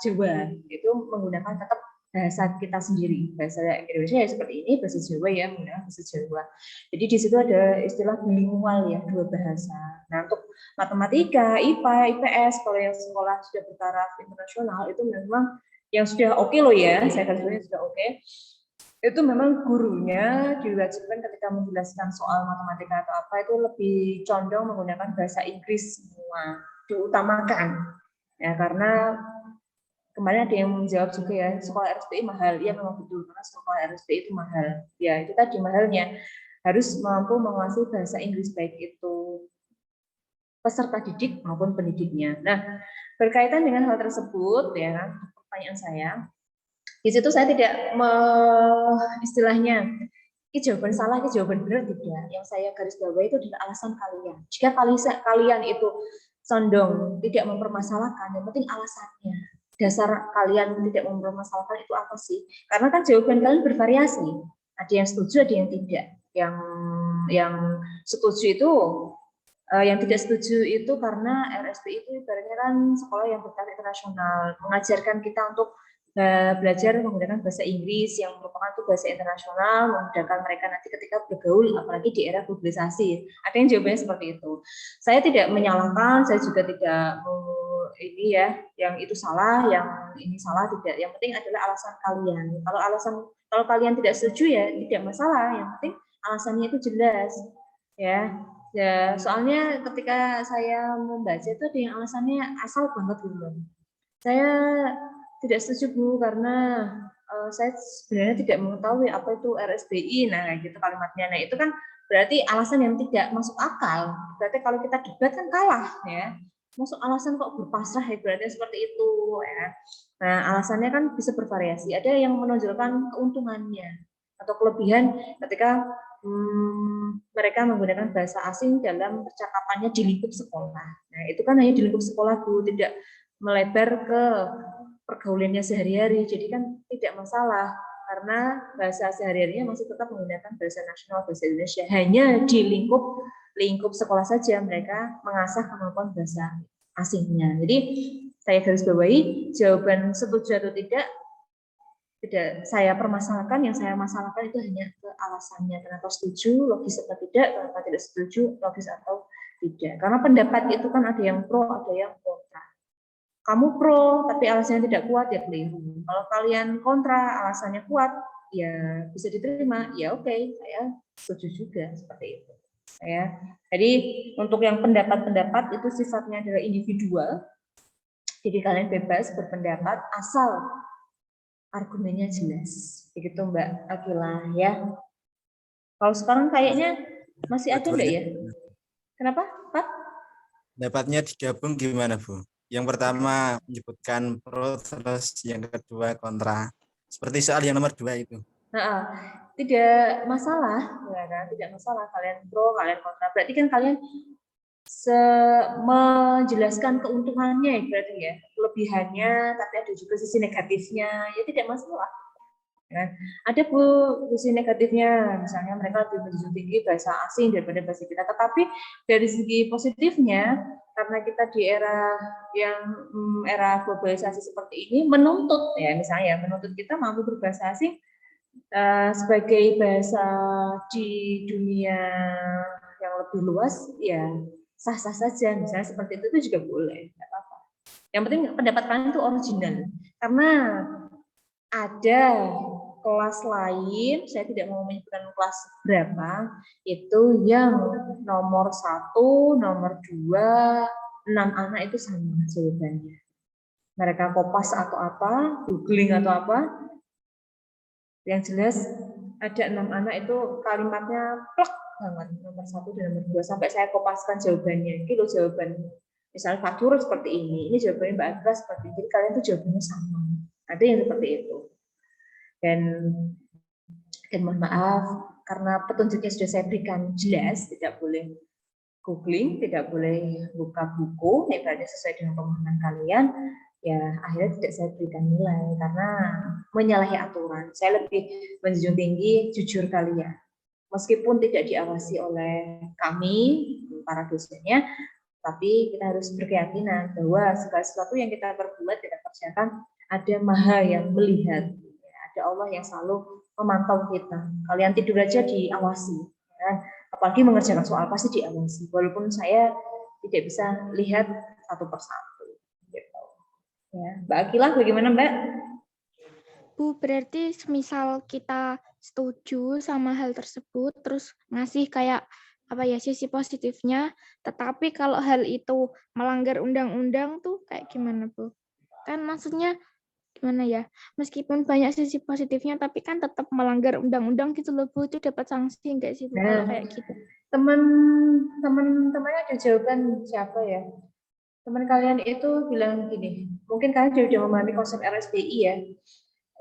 Jawa, itu menggunakan tetap bahasa kita sendiri. Bahasa Indonesia ya seperti ini, bahasa Jawa ya menggunakan bahasa Jawa. Jadi di situ ada istilah bilingual ya, dua bahasa. Nah, untuk matematika, IPA, IPS, kalau yang sekolah sudah bertaraf internasional itu memang yang sudah oke loh ya, saya katakan sudah oke. Itu memang gurunya diwajibkan ketika menjelaskan soal matematika atau apa itu lebih condong menggunakan bahasa Inggris semua, diutamakan ya, karena kemarin ada yang menjawab juga ya, sekolah RSBI mahal. Ya memang betul, karena sekolah RSBI itu mahal ya, itu tadi mahalnya harus mampu menguasai bahasa Inggris, baik itu peserta didik maupun pendidiknya. Nah, berkaitan dengan hal tersebut ya, pertanyaan saya di situ saya tidak istilahnya ini jawaban salah, ini jawaban benar, tidak. Yang saya garis bawahi itu adalah alasan kalian. Jika kalian itu condong tidak mempermasalahkan, yang penting alasannya. Dasar kalian tidak mempermasalahkan itu apa sih? Karena kan jawaban kalian bervariasi. Ada yang setuju, ada yang tidak. Yang setuju itu, yang tidak setuju itu karena RSBI itu ibaratnya kan sekolah yang bertaraf internasional, mengajarkan kita untuk belajar menggunakan bahasa Inggris yang merupakan itu bahasa internasional, memudahkan mereka nanti ketika bergaul, apalagi di era globalisasi. Ada yang jawabannya seperti itu. Saya tidak menyalahkan, saya juga tidak ini ya, yang itu salah, yang ini salah, tidak. Yang penting adalah alasan kalian. Kalau kalian tidak setuju ya tidak masalah. Yang penting alasannya itu jelas, ya. Ya, soalnya ketika saya membaca itu ada yang alasannya asal banget gitu. Saya tidak setuju Bu, karena saya sebenarnya tidak mengetahui apa itu RSBI. Nah, gitu kalimatnya. Nah, itu kan berarti alasan yang tidak masuk akal. Berarti kalau kita debat kan kalah ya. Masuk alasan kok berpasrah ya, berarti seperti itu ya. Nah, alasannya kan bisa bervariasi. Ada yang menonjolkan keuntungannya atau kelebihan ketika mereka menggunakan bahasa asing dalam percakapannya di lingkup sekolah. Nah, itu kan hanya di lingkup sekolah Bu, tidak melebar ke pergaulannya sehari-hari, jadi kan tidak masalah karena bahasa sehari-harinya masih tetap menggunakan bahasa nasional, bahasa Indonesia. Hanya di lingkup sekolah saja mereka mengasah kemampuan bahasa asingnya. Jadi saya garis bawahi, jawaban setuju atau tidak saya permasalahkan. Yang saya masalahkan itu hanya ke alasannya, kenapa setuju, logis atau tidak, kenapa tidak setuju, logis atau tidak. Karena pendapat itu kan ada yang pro, ada yang kontra. Kamu pro tapi alasannya tidak kuat, ya keliru. Kalau kalian kontra alasannya kuat, ya bisa diterima, ya oke, saya setuju juga seperti itu. Ya. Jadi untuk yang pendapat-pendapat itu sifatnya adalah individual. Jadi kalian bebas berpendapat asal argumennya jelas. Begitu Mbak Akila ya. Kalau sekarang kayaknya masih ada enggak ya? Kenapa, Pak? Dapatnya digabung gimana Bu? Yang pertama menyebutkan pro, terus yang kedua kontra. Seperti soal yang nomor 2 itu. Nah, tidak masalah, ya kan? Tidak masalah kalian pro, kalian kontra. Berarti kan kalian menjelaskan keuntungannya, berarti ya, kelebihannya, tapi ada juga sisi negatifnya, ya tidak masalah. Ya. Ada Bu sisi negatifnya, misalnya mereka lebih menjunjung tinggi bahasa asing daripada bahasa kita. Tetapi dari segi positifnya, karena kita di era globalisasi seperti ini menuntut, ya misalnya menuntut kita mampu berbahasa asing sebagai bahasa di dunia yang lebih luas, ya sah-sah saja. Misalnya seperti itu juga boleh, tidak apa-apa. Yang penting pendapat kalian itu original, karena ada kelas lain, saya tidak mau menyebutkan kelas berapa, itu yang nomor 1, nomor 2, 6 anak itu sama jawabannya. Mereka kopas atau apa, googling atau apa, yang jelas ada 6 anak itu kalimatnya plek banget, nomor 1 dan nomor 2, sampai saya kopaskan jawabannya. Itu loh jawaban Misalnya Fatur seperti ini jawabannya Mbak Agnes seperti ini, jadi kalian tuh jawabannya sama. Ada yang seperti itu. Dan mohon maaf, karena petunjuknya sudah saya berikan jelas, tidak boleh googling, tidak boleh buka buku, ibaratnya sesuai dengan pemahaman kalian, ya akhirnya tidak saya berikan nilai, karena menyalahi aturan. Saya lebih menjunjung tinggi jujur kalian. Meskipun tidak diawasi oleh kami, para dosennya, tapi kita harus berkeyakinan bahwa segala sesuatu yang kita perbuat, kita kerjakan, ada Maha yang melihat. Ada Allah yang selalu memantau kita. Kalian tidur aja diawasi. Ya. Apalagi mengerjakan soal pasti diawasi. Walaupun saya tidak bisa lihat satu persatu. Gitu. Ya. Mbak Akila, bagaimana Mbak? Bu, berarti semisal kita setuju sama hal tersebut, terus ngasih kayak apa ya sisi positifnya, tetapi kalau hal itu melanggar undang-undang tuh kayak gimana Bu? Kan maksudnya gimana ya? Meskipun banyak sisi positifnya, tapi kan tetap melanggar undang-undang gitu loh Bu, itu dapat sanksi enggak sih Bu kalau kayak gitu? Teman-temannya ada jawaban siapa ya? Teman kalian itu bilang gini, mungkin kalian sudah memahami konsep RSBI ya.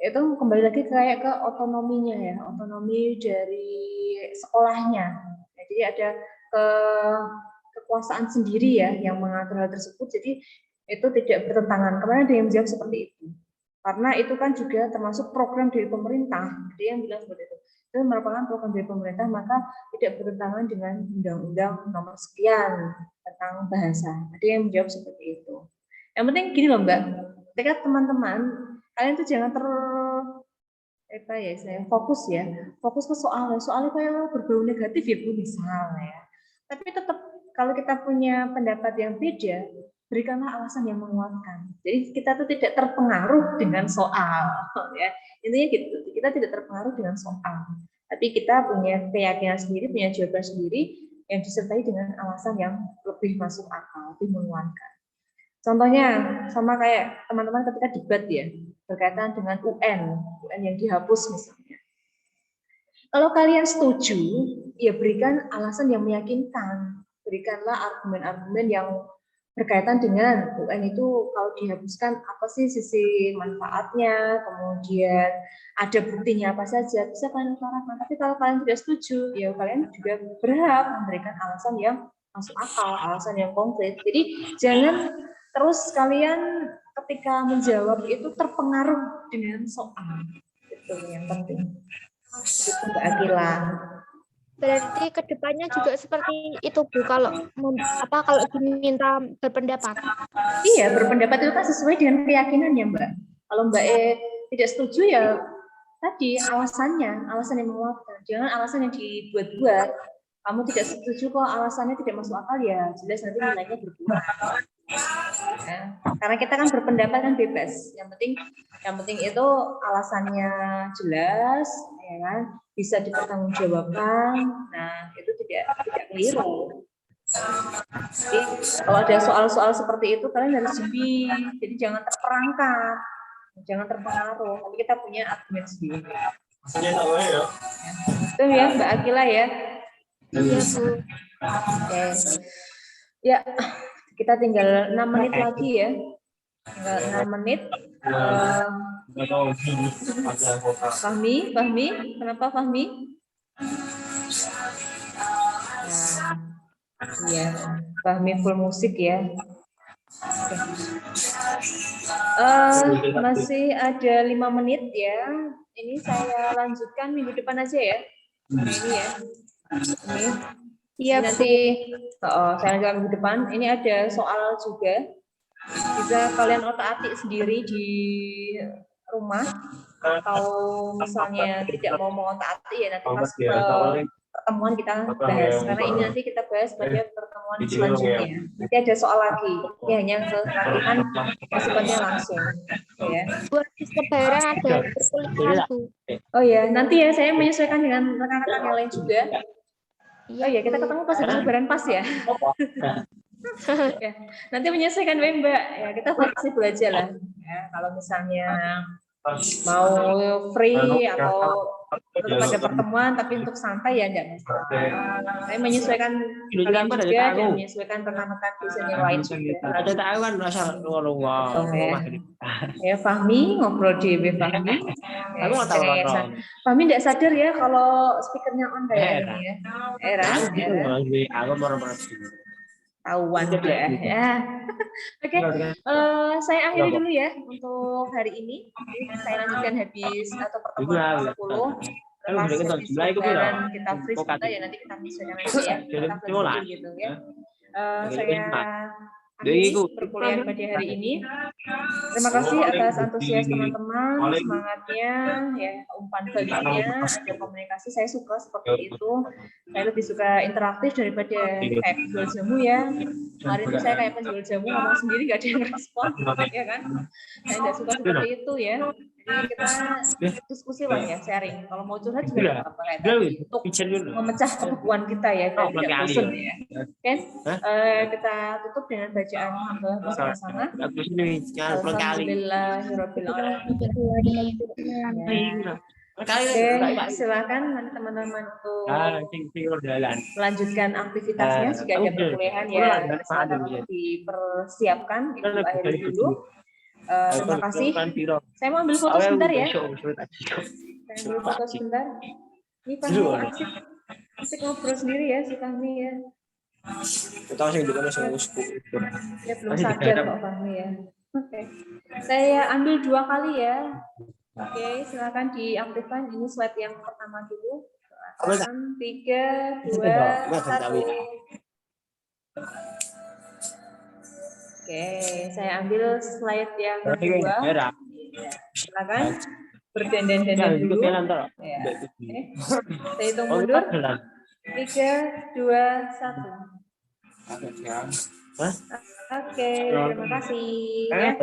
Itu kembali lagi kayak ke otonominya ya, otonomi dari sekolahnya. Ya, jadi ada kekuasaan sendiri ya yang mengatur hal tersebut. Jadi itu tidak bertentangan. Kemarin ada yang menjawab seperti itu. Karena itu kan juga termasuk program dari pemerintah. Ada yang bilang seperti itu. Itu merupakan program dari pemerintah, maka tidak bertentangan dengan undang-undang nomor sekian tentang bahasa. Ada yang menjawab seperti itu. Yang penting gini loh Mbak, ketika teman-teman kalian tuh jangan fokus ke soalnya kayak berbau negatif ya Bu misalnya ya. Tapi tetap kalau kita punya pendapat yang beda, berikanlah alasan yang menguatkan. Jadi kita tuh tidak terpengaruh dengan soal ya. Intinya gitu, kita tidak terpengaruh dengan soal. Tapi kita punya keyakinan sendiri, punya jawaban sendiri yang disertai dengan alasan yang lebih masuk akal, lebih menguatkan. Contohnya sama kayak teman-teman ketika debat ya, berkaitan dengan UN yang dihapus misalnya. Kalau kalian setuju, ya berikan alasan yang meyakinkan. Berikanlah argumen-argumen yang berkaitan dengan UN itu kalau dihapuskan apa sih sisi manfaatnya, kemudian ada buktinya apa saja, bisa kalian utarakan. Tapi kalau kalian tidak setuju, ya kalian juga berhak memberikan alasan yang masuk akal, alasan yang konkret. Jadi jangan terus kalian ketika menjawab itu terpengaruh dengan soal. Itu yang penting. Itu Mbak Akila. Berarti kedepannya juga seperti itu Bu, kalau kalau diminta berpendapat. Iya, berpendapat itu kan sesuai dengan keyakinan ya Mbak. Kalau Mbak tidak setuju ya tadi alasan yang menguatkan. Jangan alasan yang dibuat-buat. Kamu tidak setuju kok alasannya tidak masuk akal ya, jelas nanti nilainya berkurang. Ya, karena kita kan berpendapat kan bebas. Yang penting itu alasannya jelas, ya kan, bisa dipertanggungjawabkan. Nah, itu tidak keliru. Jadi kalau ada soal-soal seperti itu kalian harus jeli. Jadi jangan terperangkap, jangan terpengaruh. Tapi kita punya argumen sendiri. Itu ya Mbak Akila ya. Iya Bu. Oke. Ya, kita tinggal 6 menit lagi ya. Tinggal 6 menit. Fahmi, kenapa Fahmi? Iya, Fahmi full musik ya. Masih ada 5 menit ya. Ini saya lanjutkan minggu depan aja ya. Ini ya. Ini. Iya, nanti saya lanjutkan minggu depan. Ini ada soal juga. Bisa kalian otak-atik sendiri di rumah. Atau misalnya tidak mau mengotak-atik ya nanti pas pertemuan kita bahas. Karena ini nanti kita bahas pada pertemuan selanjutnya. Nanti ada soal lagi. Ini hanya latihan sifatnya langsung. Ya. Buat Lebaran ada perkuliahan Bu. Oh ya, nanti ya saya menyesuaikan dengan rekan-rekan yang lain juga. Iya, Oh ya, kita ketemu pas Lebaran pas ya. Ya, nanti menyesuaikan Mbak. Ya, kita fleksibel aja lah. Ya, kalau misalnya mau free atau tetap ada pertemuan, tapi untuk santai ya enggak masalah. Saya menyesuaikan kalian juga dan menyesuaikan rekan-rekan dosen yang lain juga. Ada tahu kan rasa ngono Ya Fahmi ngobrol di Fahmi. Aku nggak tahu Fahmi tidak sadar ya kalau speakernya on kayak ini ya. Era. Aku mau Tahuan ya. Oke, saya akhiri dulu ya untuk hari ini. Saya lanjutkan habis atau pertemuan 10. Pas habis lebaran kita free sebentar ya, nanti kita menyesuaikan lagi ya. Kita lanjutin gitu ya. Saya akhiri perkuliahan pada hari ini. Terima kasih atas antusias teman-teman, semangatnya, ya umpan baliknya, ada komunikasi. Saya suka seperti itu. Saya lebih suka interaktif daripada kayak penjual jamu ya. Kemarin itu saya kayak penjual jamu ngomong sendiri gak ada yang respon, ya kan? Saya tidak suka seperti itu ya. Jadi kita diskusi lah ya, sharing. Kalau mau curhat juga apa kayak tadi untuk memecah kebekuan kita ya, biar tidak bosan ya. Oke, kita tutup dengan bacaan hamba bersama-sama. Alhamdulillahirabbil alamin. Oke, silakan nanti teman-teman untuk melanjutkan aktivitasnya jika ada perkuliahan ya, silakan dipersiapkan. Itu akhir dulu. Terima kasih. Saya mau ambil foto sebentar ya. Saya ambil foto sebentar. Ini Fahmi asik ngobrol sendiri ya si Fahmi ya. Dia belum sadar kok Fahmi ya. Oke. Saya ambil 2 kali ya. Oke, silakan diaktifkan. Ini slide yang pertama dulu. 3, 2, 1. Oke, saya ambil slide yang kedua. Silakan berdandan-dandan dulu. Ya. Oke. Saya hitung mundur. 3, 2, 1. Oke, terima kasih. Ya.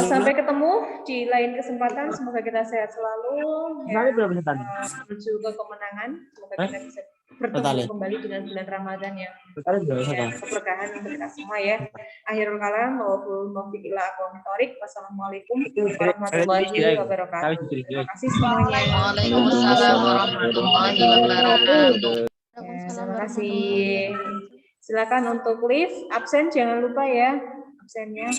Sampai ketemu di lain kesempatan. Semoga kita sehat selalu. Ya. Menuju ke kemenangan. Semoga kita bisa bertemu kembali dengan bulan Ramadan yang keberkahan untuk kita semua ya. Akhirul kalam, wassalamualaikum warahmatullahi wabarakatuh. Terima kasih semuanya. Waalaikumsalam warahmatullahi wabarakatuh. Terima kasih. Silakan untuk lift absen jangan lupa ya absennya.